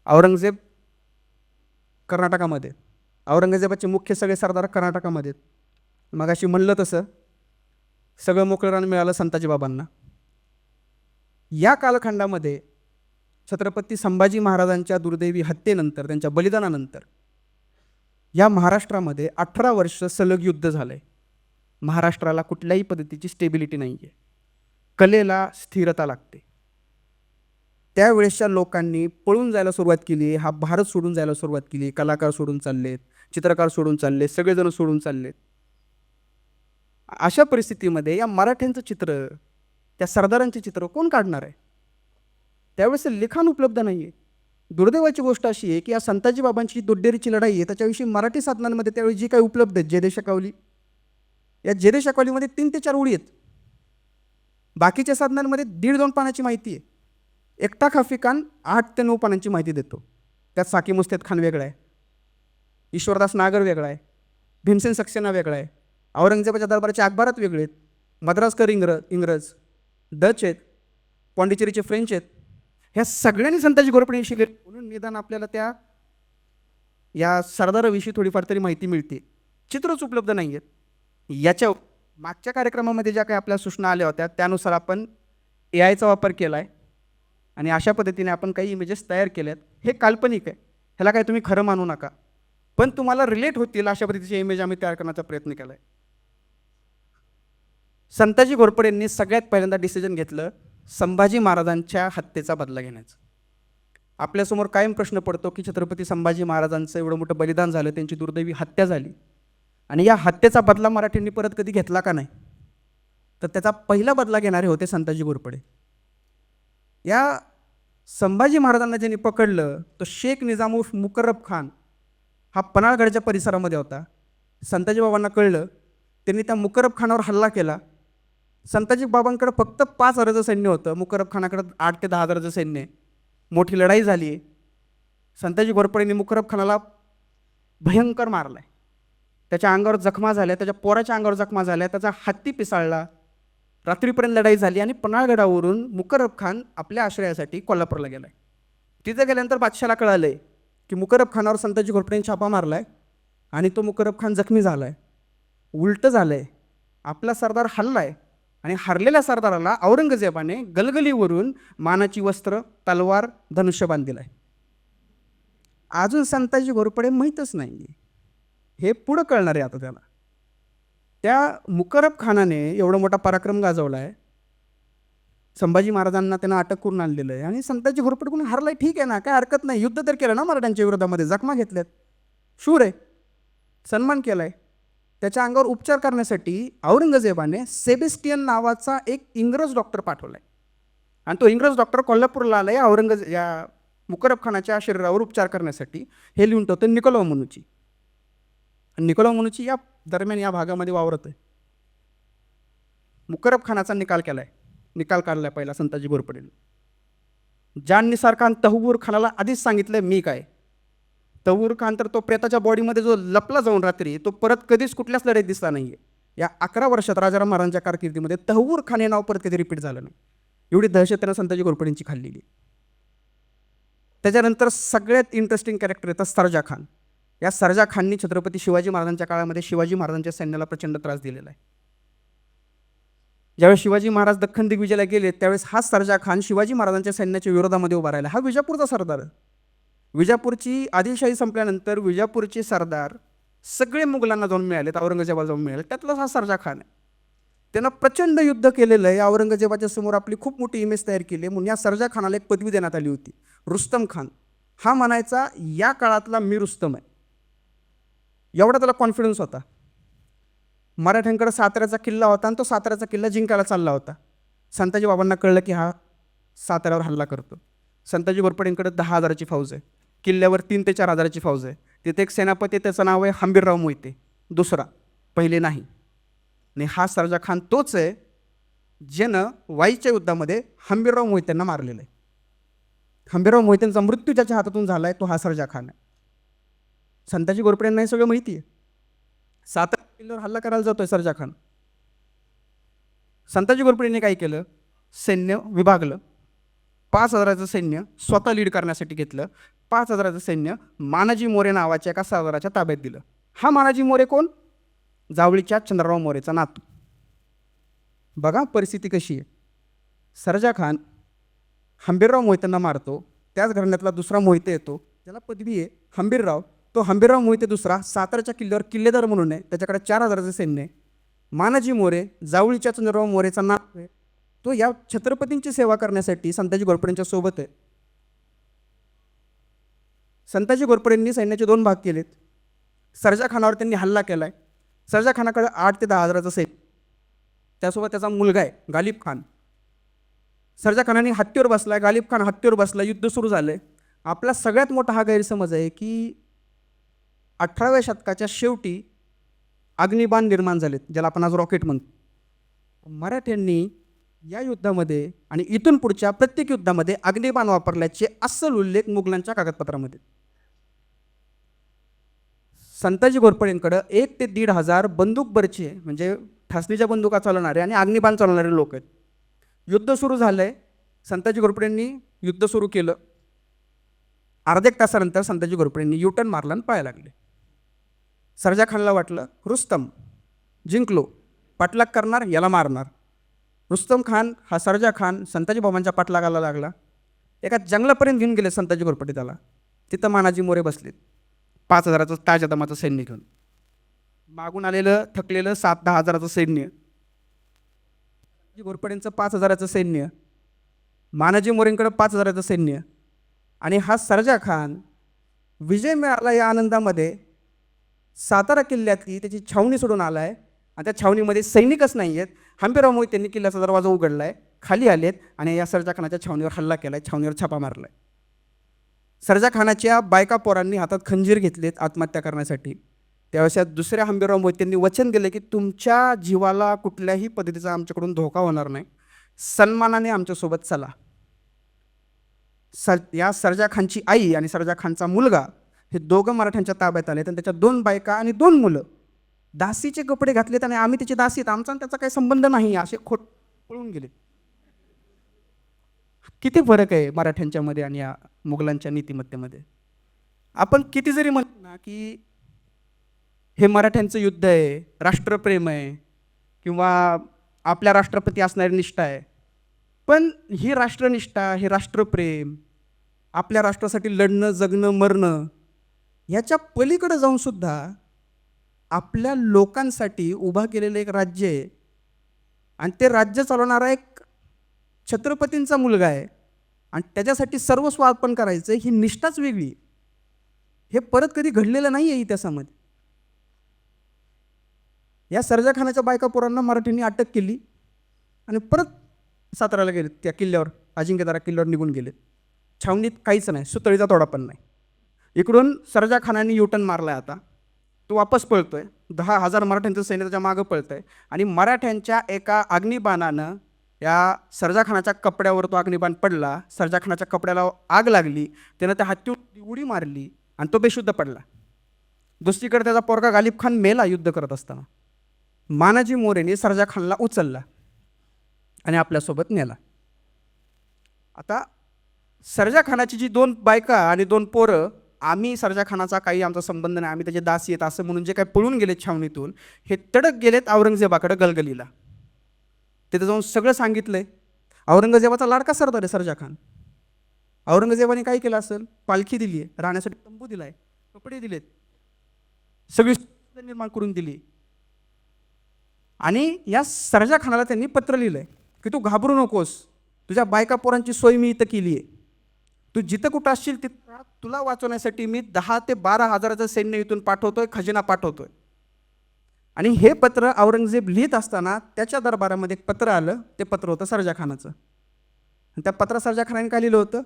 औरंगजेब कर्नाटकामध्ये, औरंगजेबाचे मुख्य सगळे सरदार कर्नाटकामध्ये. मगाशी म्हणलं तसं सगळं मोकळं रान मिळालं संताजी बाबांना. या कालखंडामध्ये छत्रपती संभाजी महाराजांच्या दुर्दैवी हत्येनंतर, त्यांच्या बलिदानानंतर या महाराष्ट्रामध्ये 18 वर्ष सलग युद्ध झालं आहे. महाराष्ट्राला कुठल्याही पद्धतीची स्टेबिलिटी नाही आहे. कलेला स्थिरता लागते. त्यावेळेसच्या लोकांनी पळून जायला सुरुवात केली. हा भारत सोडून जायला सुरुवात केली. कलाकार सोडून चाललेत, चित्रकार सोडून चाललेत, सगळेजण सोडून चाललेत. अशा परिस्थितीमध्ये या मराठ्यांचं चित्र, त्या सरदारांचे चित्र कोण काढणार आहे? त्यावेळेस लिखाण उपलब्ध नाही आहे. दुर्दैवाची गोष्ट अशी आहे की या संताजी बाबांची दुड्डेरीची लढाई आहे, त्याच्याविषयी मराठी साधनांमध्ये त्यावेळी जी काही उपलब्ध आहेत, जयदेशकावली, या जयदेशकावलीमध्ये 3 ते 4 ओळी आहेत. बाकीच्या साधनांमध्ये 1.5-2 पानाची माहिती आहे. एकटा खाफी खान 8 ते 9 पानांची माहिती देतो. त्यात साकी मुस्तेद खान वेगळा आहे, ईश्वरदास नागर वेगळा आहे, भीमसेन सक्सेना वेगळा आहे, औरंगजेबाच्या दरबाराचे अखबारात वेगळे आहेत, मद्रासकर इंग्रज, डच आहेत, पॉंडिचेरीचे फ्रेंच आहेत. ह्या सगळ्यांनी संताजी घोरपडे शिकले म्हणून निदान आपल्याला त्या या सरदाराविषयी थोडीफार तरी माहिती मिळते. चित्रच उपलब्ध नाही आहेत. याच्या मागच्या कार्यक्रमामध्ये ज्या काही आपल्या सूचना आल्या होत्या त्यानुसार आपण AIचा वापर केला आहे आणि अशा पद्धतीने आपण काही इमेजेस तयार केल्यात. हे काल्पनिक आहे, ह्याला काही तुम्ही खरं मानू नका, पण तुम्हाला रिलेट होतील अशा पद्धतीचे इमेज आम्ही तयार करण्याचा प्रयत्न केला आहे. संताजी घोरपडेंनी सगळ्यात पहिल्यांदा डिसिजन घेतलं संभाजी महाराजांच्या हत्येचा बदला घेण्याचं. आपल्यासमोर कायम प्रश्न पडतो की छत्रपती संभाजी महाराजांचं एवढं मोठं बलिदान झालं, त्यांची दुर्दैवी हत्या झाली आणि या हत्येचा बदला मराठ्यांनी परत कधी घेतला का नाही? तर त्याचा पहिला बदला घेणारे होते संताजी घोरपडे. या संभाजी महाराजांना ज्यांनी पकडलं तो शेख निजामुल मुकर्रब खान हा पन्हाळगडच्या परिसरामध्ये होता. संताजी बाबांना कळलं, त्यांनी त्या मुकर्रब खानावर हल्ला केला. संताजी बाबांकडे फक्त 5,000 सैन्य होतं, मुकर्रब खानाकडे 8 ते 10,000 सैन्य. मोठी लढाई झाली. संताजी घोरपडेंनी मुकर्रब खानाला भयंकर मारलाय. त्याच्या अंगावर जखमा झाल्या, त्याच्या पोराच्या अंगावर जखमा झाल्या, त्याचा हत्ती पिसाळला. रात्रीपर्यंत लढाई झाली आणि पन्हाळगडावरून मुकर्रब खान आपल्या आश्रयासाठी कोल्हापूरला गेलाय. तिथे गेल्यानंतर बादशाला कळालंय की मुकर्रब खानावर संताजी घोरपडेंनी छापा मारलाय आणि तो मुकर्रब खान जखमी झालाय. उलटं झालंय, आपला सरदार हल्लाय आणि हरलेल्या सरदाराला औरंगजेबाने गलगलीवरून मानाची वस्त्र, तलवार, धनुष्यबाण दिलाय. अजून संताजी घोरपडे माहीतच नाही. हे पुढं कळणार आहे आता त्याला. त्या मुकरब खानाने एवढा मोठा पराक्रम गाजवलाय, संभाजी महाराजांना त्यांना अटक करून आणलेलं आहे आणि संताजी घोरपडे कोणी हरलाय, ठीक आहे ना, काय हरकत नाही. युद्ध तर केलं ना मराठ्यांच्या विरोधामध्ये, जखमा घेतल्यात, शूर आहे, सन्मान केलाय. त्याच्या अंगावर उपचार करण्यासाठी औरंगजेबाने सेबेस्टियन नावाचा एक इंग्रज डॉक्टर पाठवलाय आणि तो इंग्रज डॉक्टर कोल्हापूरला आलाय या मुकरब खानाच्या शरीरावर उपचार करण्यासाठी. हे लिहून ठेवतो निकोलाव मनुची. निकोलाव मनुची या दरम्यान या भागामध्ये वावरत आहे. मुकरब खानाचा निकाल काढलाय पहिला संताजी घोरपडेने. जान निसार खान तहूर खानाला आधीच सांगितलंय मी काय. तहूर खान तर तो प्रेताच्या बॉडीमध्ये जो लपला जाऊन रात्री, तो परत कधीच कुठल्याच लढाईत दिसला नाहीये. या 11 वर्षात राजाराम महाराजांच्या कारकिर्दीमध्ये तहूर खान हे नाव परत कधी रिपीट झालं नाही. एवढी दहशत त्यानं संताजी घोरपडेंची खाल्लेली. त्याच्यानंतर सगळ्यात इंटरेस्टिंग कॅरेक्टर येतं सरजा खान. या सरजा खाननी छत्रपती शिवाजी महाराजांच्या काळामध्ये शिवाजी महाराजांच्या सैन्याला प्रचंड त्रास दिलेला आहे. ज्यावेळेस शिवाजी महाराज दख्खन दिग्विजयाला गेले त्यावेळेस हा सरजा खान शिवाजी महाराजांच्या सैन्याच्या विरोधामध्ये उभा राहिला. हा विजापूरचा सरदार. विजापूरची आदिलशाही संपल्यानंतर विजापूरचे सरदार सगळे मुघलांना जाऊन मिळालेत, औरंगजेबाला जाऊन मिळाले. त्यातलाच हा सरजा खान आहे. त्यानं प्रचंड युद्ध केलेलं आहे. औरंगजेबाच्या समोर आपली खूप मोठी इमेज तयार केली म्हणून या सरजा खानाला एक पदवी देण्यात आली होती, रुस्तम खान. हा म्हणायचा या काळातला मी रुस्तम आहे, एवढा त्याला कॉन्फिडन्स होता. मराठ्यांकडे साताऱ्याचा किल्ला होता आणि तो साताऱ्याचा किल्ला जिंकायला चालला होता. संताजी बाबांना कळलं की हा साताऱ्यावर हल्ला करतो. संताजी घोरपडेंकडे 10,000ची फौज आहे, किल्ल्यावर 3 ते 4,000ची फौज आहे. तिथे एक सेनापती, त्याचं नाव आहे हंबीरराव मोहिते, दुसरा, पहिले नाही. आणि हा सरजा खान तोच आहे ज्यानं वाईच्या युद्धामध्ये हंबीरराव मोहित्यांना मारलेलं आहे. हंबीरराव मोहित्यांचा मृत्यू ज्याच्या हातातून झाला आहे तो हा सरजा खान आहे. संताजी घोरपडेंना हे सगळं माहिती आहे. सातारा किल्ल्यावर हल्ला करायला जातोय सरजा खान. संताजी घोरपडेंनी काय केलं, सैन्य विभागलं. 5,000चं सैन्य स्वतः लीड करण्यासाठी घेतलं. 5,000चं सैन्य मानाजी मोरे नावाच्या एका सरदाराच्या ताब्यात दिलं. हा मानाजी मोरे कोण, जावळीच्या चंद्रराव मोरेचा नातू. बघा परिस्थिती कशी आहे. सरजा खान हंबीरराव मोहित्यांना मारतो. त्याच घराण्यातला दुसरा मोहिते येतो, त्याला पदवी आहे हंबीरराव. तो हंबीरराव मोहिते दुसरा साताऱ्याच्या किल्ल्यावर किल्लेदार म्हणून आहे, त्याच्याकडे 4,000चं सैन्य आहे. मानाजी मोरे जावळीच्या चंद्रराव मोरेचा नातू आहे. तो या छत्रपतींची सेवा करण्यासाठी संताजी घोरपडेंच्या सोबत आहे. संताजी घोरपडेंनी सैन्याचे 2 भाग केलेत. सरजा खानावर त्यांनी हल्ला केला आहे. सरजा खानाकडे 8 ते 10,000चं सैन्य, त्यासोबत त्याचा मुलगा आहे गालिब खान. सरजा खानाने हत्तीवर बसला, गालिब खान हत्तीवर बसला, युद्ध सुरू झालं आहे. आपला सगळ्यात मोठा हा गैरसमज आहे की 18व्या शतकाच्या शेवटी अग्निबाण निर्माण झालेत, ज्याला आपण आज रॉकेट म्हणतो. मराठ्यांनी या युद्धामध्ये आणि इथून पुढच्या प्रत्येक युद्धामध्ये अग्निबाण वापरल्याचे अस्सल उल्लेख मुघलांच्या कागदपत्रामध्ये. संताजी घोरपडेंकडं 1 ते 1,500 बंदूकबरचे, म्हणजे ठासणीच्या बंदुका चालवणारे आणि अग्निबाण चालवणारे लोक आहेत. युद्ध सुरू झालं आहे. संताजी घोरपडेंनी युद्ध सुरू केलं. अर्धा एक तासानंतर संताजी घोरपडेंनी युटर्न मारला आणि पळायला लागले. सरजा खानला वाटलं रुस्तम जिंकलो, पाठलाग करणार, याला मारणार. रुस्तम खान हा सरजा खान संताजी बाबांच्या पाठलागाला लागला. एका जंगलापर्यंत घेऊन गेले संताजी घोरपडे त्याला. तिथं मानाजी मोरे बसलेत 5,000चं ताज्या दमाचं सैन्य घेऊन. मागून आलेलं थकलेलं 7-10 हजाराचं सैन्य, घोरपडेंचं 5,000चं सैन्य, मानाजी मोरेंकडं 5,000चं सैन्य. आणि हा सरजा खान विजय मिळाला या आनंदामध्ये सातारा किल्ल्यातली त्याची छावणी सोडून आला आहे आणि त्या छावणीमध्ये सैनिकच नाही आहेत. हंबीरराव मोहित्यांनी किल्ल्याचा दरवाजा उघडला आहे, खाली आलेत आणि या सरजा खानाच्या छावणीवर हल्ला केला आहे, छावणीवर छापा मारला आहे. सरजा खानाच्या बायका पोरांनी हातात खंजीर घेतलेत आत्महत्या करण्यासाठी. त्यावेळेस दुसऱ्या हंबीरराव मोहित्यांनी वचन दिलं की तुमच्या जीवाला कुठल्याही पद्धतीचा आमच्याकडून धोका होणार नाही, सन्मानाने आमच्यासोबत चला. या सरजा खानची आई आणि सरजा खानचा मुलगा हे दोघं मराठ्यांच्या ताब्यात आले. आणि त्याच्या 2 बायका आणि 2 मुलं दासीचे कपडे घातलेत आणि आम्ही त्याची दासीत, आमचा त्याचा काही संबंध नाही असे खोट पळून गेले. किती फरक आहे मराठ्यांच्या मध्ये आणि या मुघलांच्या नीतिमत्तेमध्ये. आपण किती जरी म्हटलं ना की हे मराठ्यांचं युद्ध आहे, राष्ट्रप्रेम आहे, किंवा आपल्या राष्ट्रपती असणारी निष्ठा आहे. पण ही राष्ट्रनिष्ठा, हे राष्ट्रप्रेम, आपल्या राष्ट्रासाठी लढणं, जगणं, मरणं ह्याच्या पलीकडे जाऊन सुद्धा आपल्या लोकांसाठी उभा केलेलं एक राज्य आहे आणि ते राज्य चालवणारा एक छत्रपतींचा मुलगा आहे आणि त्याच्यासाठी सर्वस्व अर्पण करायचं ही निष्ठाच वेगळी. हे परत कधी घडलेलं नाही आहे इतिहासामध्ये. या सर्जा खानाच्या बायका पोरांना मराठ्यांनी अटक केली आणि परत साताऱ्याला गेले, त्या किल्ल्यावर अजिंक्यतारा किल्ल्यावर निघून गेले. छावणीत काहीच नाही, सुतळीचा तोडा पण नाही. इकडून सर्जा खानाने युटर्न मारला आहे. आता तो वापस पळतोय. 10,000 मराठ्यांचं सैन्य त्याच्या मागं पळतंय आणि मराठ्यांच्या एका अग्निबाणानं या सर्जा खानाच्या कपड्यावर तो अग्निबाण पडला. सर्जा खानाच्या कपड्याला आग लागली, त्यानं त्या हत्तीवर उडी मारली आणि तो बेशुद्ध पडला. दुसरीकडे त्याचा पोरगा गालिब खान मेला युद्ध करत असताना. मानाजी मोरेने सर्जा खानला उचलला आणि आपल्यासोबत नेला. आता सर्जा खानाची जी 2 बायका आणि 2 पोरं, आम्ही सर्जा खानाचा काही आमचा संबंध नाही, आम्ही त्याचे दासी आहेत असं म्हणून जे काही पळून गेलेत छावणीतून, हे तडक गेलेत औरंगजेबाकडे गलगलीला. तिथं जाऊन सगळं सांगितलंय. औरंगजेबाचा लाडका सरदार आहे सर्जा खान. औरंगजेबाने काय केलं असेल, पालखी दिली आहे, राहण्यासाठी तंबू दिलाय, कपडे दिलेत, सगळी निर्माण करून दिली. आणि या सर्जा खानाला त्यांनी पत्र लिहिलंय की तू घाबरू नकोस, तुझ्या बायका पोरांची सोय मी इथं केली आहे, तू जिथं कुठं असशील तिथं तुला वाचवण्यासाठी मी 10 ते 12 हजाराचं सैन्य इथून पाठवतोय, खजिना पाठवतोय. आणि हे पत्र औरंगजेब लिहित असताना त्याच्या दरबारामध्ये एक पत्र आलं. ते पत्र होतं सर्जा खानाचं. आणि त्या पत्रात सर्जा खानाने काय लिहिलं होतं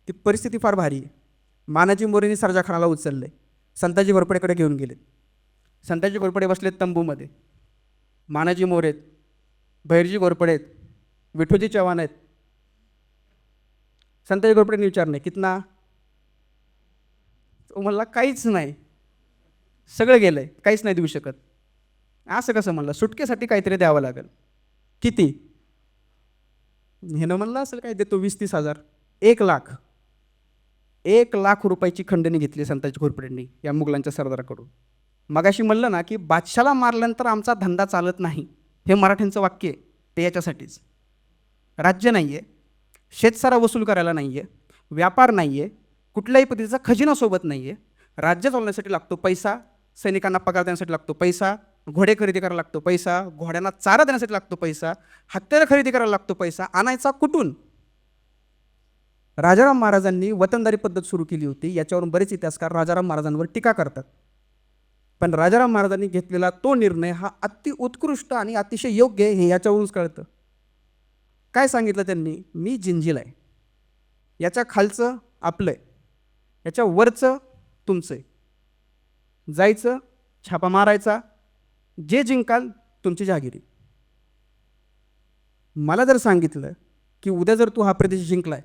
की परिस्थिती फार भारी आहे. मानाजी मोरेने सर्जा खानाला उचललंय, संताजी घोरपडेकडे घेऊन गेलेत. संताजी घोरपडे बसलेत तंबूमध्ये. मानाजी मोरे आहेत, भैरजी घोरपडे आहेत, विठोजी चव्हाण आहेत. संताजी घोरपडेंनी विचारणे कितना, तो म्हणला काहीच नाही, सगळं गेलंय, काहीच नाही देऊ शकत. असं कसं म्हणलं, सुटकेसाठी काहीतरी द्यावं लागेल. किती? हेनं म्हणलं असेल काय देतो 20-30 हजार. 1,00,000 1,00,000 रुपयाची खंडणी घेतली संताजी घोरपडेंनी या मुघलांच्या सरदाराकडून. मगाशी म्हणलं ना की बादशाला मारल्यानंतर आमचा धंदा चालत नाही, हे मराठ्यांचं वाक्य आहे. ते याच्यासाठीच राज्य नाही आहे, शेतसारा वसूल करायला नाही आहे, व्यापार नाही आहे, कुठल्याही पद्धतीचा खजिना सोबत नाही आहे. राज्य चालवण्यासाठी लागतो पैसा, सैनिकांना पगार देण्यासाठी लागतो पैसा, घोडे खरेदी करायला लागतो पैसा, घोड्यांना चारा देण्यासाठी लागतो पैसा, हत्यारं खरेदी करायला लागतो पैसा. आणायचा कुठून? राजाराम महाराजांनी वतनदारी पद्धत सुरू केली होती. याच्यावरून बरेच इतिहासकार राजाराम महाराजांवर टीका करतात. पण राजाराम महाराजांनी घेतलेला तो निर्णय हा अति उत्कृष्ट आणि अतिशय योग्य आहे हे याच्यावरूनच कळतं. काय सांगितलं त्यांनी, मी जिंजीला आहे, याच्या खालचं आपलं आहे, याच्या वरचं तुमचं आहे. जायचं, छापा मारायचा, जे जिंकाल तुमची जहागिरी. मला जर सांगितलं की उद्या जर तू हा प्रदेश जिंकलाय,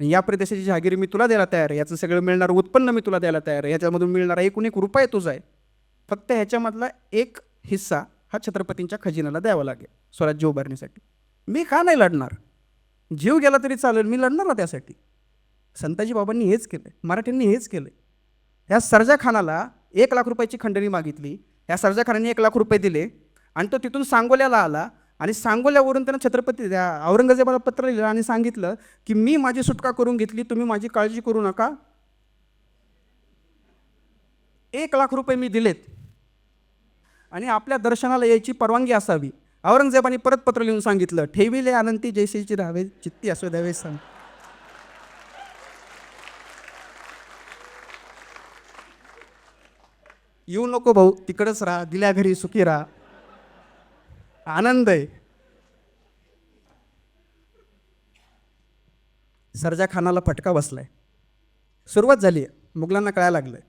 या प्रदेशाची जहागिरी मी तुला द्यायला तयार आहे, याचं सगळं मिळणारं उत्पन्न मी तुला द्यायला तयार आहे, याच्यामधून मिळणारा एकूण एक रुपये तुझा आहे, फक्त ह्याच्यामधला एक हिस्सा हा छत्रपतींच्या खजिन्याला द्यावा लागेल स्वराज्य उभारणीसाठी. मी का नाही लढणार? जीव गेला तरी चालेल, मी लढणार ना त्यासाठी. संताजी बाबांनी हेच केलं, मराठ्यांनी हेच केलं. ह्या सर्जा खानाला 1,00,000 रुपयाची खंडणी मागितली. ह्या सर्जा खानाने 1,00,000 रुपये दिले आणि तो तिथून सांगोल्याला आला आणि सांगोल्यावरून त्यानं छत्रपती औरंगजेबाला पत्र लिहिलं आणि सांगितलं की मी माझी सुटका करून घेतली, तुम्ही माझी काळजी करू नका. 1,00,000 रुपये मी दिलेत आणि आपल्या दर्शनाला यायची परवानगी असावी. औरंगजेबाने परत पत्र लिहून सांगितलं, ठेविले अनंती जैसेची राहावे, चित्ती असू द्यावे सांग. येऊ नको भाऊ, तिकडच राहा, दिल्या घरी सुखी राहा, आनंद आहे. सर्जा खानाला फटका बसलाय, सुरुवात झाली आहे, मुघलांना कळायला लागलंय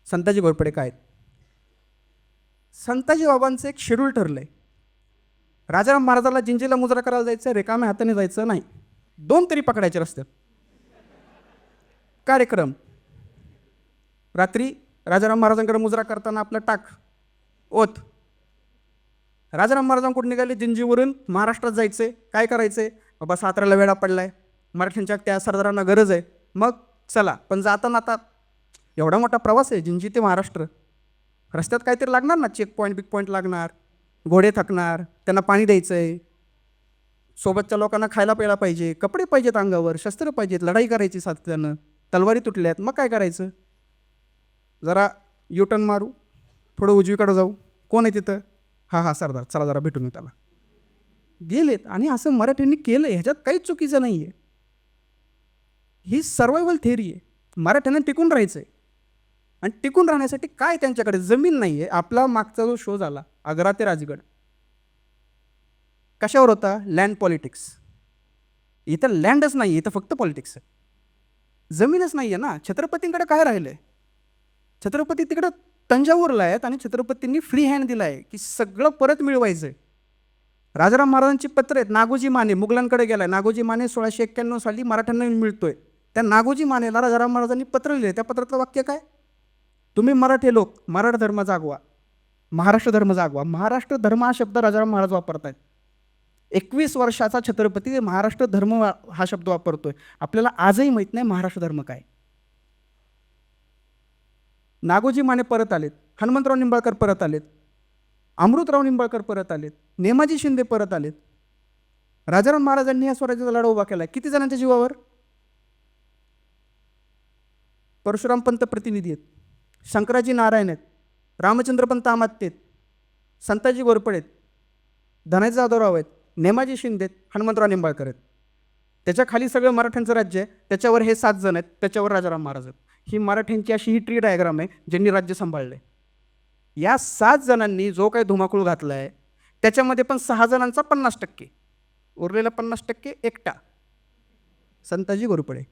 संताजी घोरपडे काय. संताजी बाबांचं एक शेड्यूल ठरलंय. राजाराम महाराजाला जिंजीला मुजरा करायला जायचं, रेकाम्या हाताने जायचं नाही, 2 तरी पकडायचे रस्त्यात. कार्यक्रम रात्री राजाराम महाराजांकडे मुजरा करताना आपलं टाक ओत. राजाराम महाराजांकडून निघाले जिंजीवरून, महाराष्ट्रात जायचे. काय करायचे? बाबा साताऱ्याला वेळा पडलाय, मराठ्यांच्या त्या सरदारांना गरज आहे, मग चला. पण जाताना आता एवढा मोठा प्रवास आहे जिंजी ते महाराष्ट्र, रस्त्यात काहीतरी लागणार ना, चेक पॉईंट बिग पॉईंट लागणार, घोडे थकणार, त्यांना पाणी द्यायचं आहे, सोबतच्या लोकांना खायला प्यायला पाहिजे, कपडे पाहिजेत अंगावर, शस्त्र पाहिजेत, लढाई करायची सातत्यानं, तलवारी तुटल्यात, मग काय करायचं? जरा युटर्न मारू, थोडं उजवीकडे जाऊ, कोण आहे तिथं? हां सरदार, चला जरा भेटून येऊ त्याला. गेलेत. आणि असं मराठ्यांनी केलं, ह्याच्यात काहीच चुकीचं नाही आहे. ही सर्वायवल थेअरी आहे. मराठ्यांना टिकून राहायचं आहे, आणि टिकून राहण्यासाठी काय त्यांच्याकडे जमीन नाही आहे. आपला मागचा जो शो झाला आग्रा ते राजगड कशावर होता? Land politics. इथं लँडच नाही, इथं फक्त पॉलिटिक्स आहे. जमीनच नाही आहे ना. छत्रपतींकडे काय राहिलं आहे? छत्रपती तिकडं तंजावरला आहेत, आणि छत्रपतींनी फ्री हँड दिला आहे की सगळं परत मिळवायचं आहे. राजाराम महाराजांची पत्र आहेत. नागोजी माने मुघलांकडे गेलाय. नागोजी माने 1691 साली मराठ्यांना मिळतोय. त्या नागोजी मानेला राजाराम महाराजांनी पत्र लिहिले. त्या पत्रातलं वाक्य काय? तुम्ही मराठे लोक मराठा धर्म जागवा, महाराष्ट्र धर्म जागवा. महाराष्ट्र धर्म हा शब्द राजाराम महाराज वापरतायत. 21 वर्षाचा छत्रपती महाराष्ट्र धर्म हा शब्द वापरतोय. आपल्याला आजही माहीत नाही महाराष्ट्र धर्म काय. नागोजी माने परत आलेत, हनुमंतराव निंबाळकर परत आलेत, अमृतराव निंबाळकर परत आलेत, नेमाजी शिंदे परत आलेत. राजाराम महाराजांनी या स्वराज्याचा लढा उभा केला. किती जणांच्या जीवावर? परशुराम पंत प्रतिनिधी आहेत, शंकराजी नारायण आहेत, रामचंद्र पंत अमात्य आहेत, संताजी घोरपडे आहेत, धनाजी जाधवराव आहेत, नेमाजी शिंदे आहेत, हनुमंतराव निंबाळकर आहेत. त्याच्या खाली सगळं मराठ्यांचं राज्य आहे. त्याच्यावर हे 7 जण आहेत, त्याच्यावर राजाराम महाराज आहेत. ही मराठ्यांची अशी ही ट्री डायग्राम आहे ज्यांनी राज्य सांभाळलंय. या 7 जणांनी जो काही धुमाकूळ घातला आहे त्याच्यामध्ये पण 6 जणांचा 50%, उरलेला 50% एकटा संताजी घोरपडे.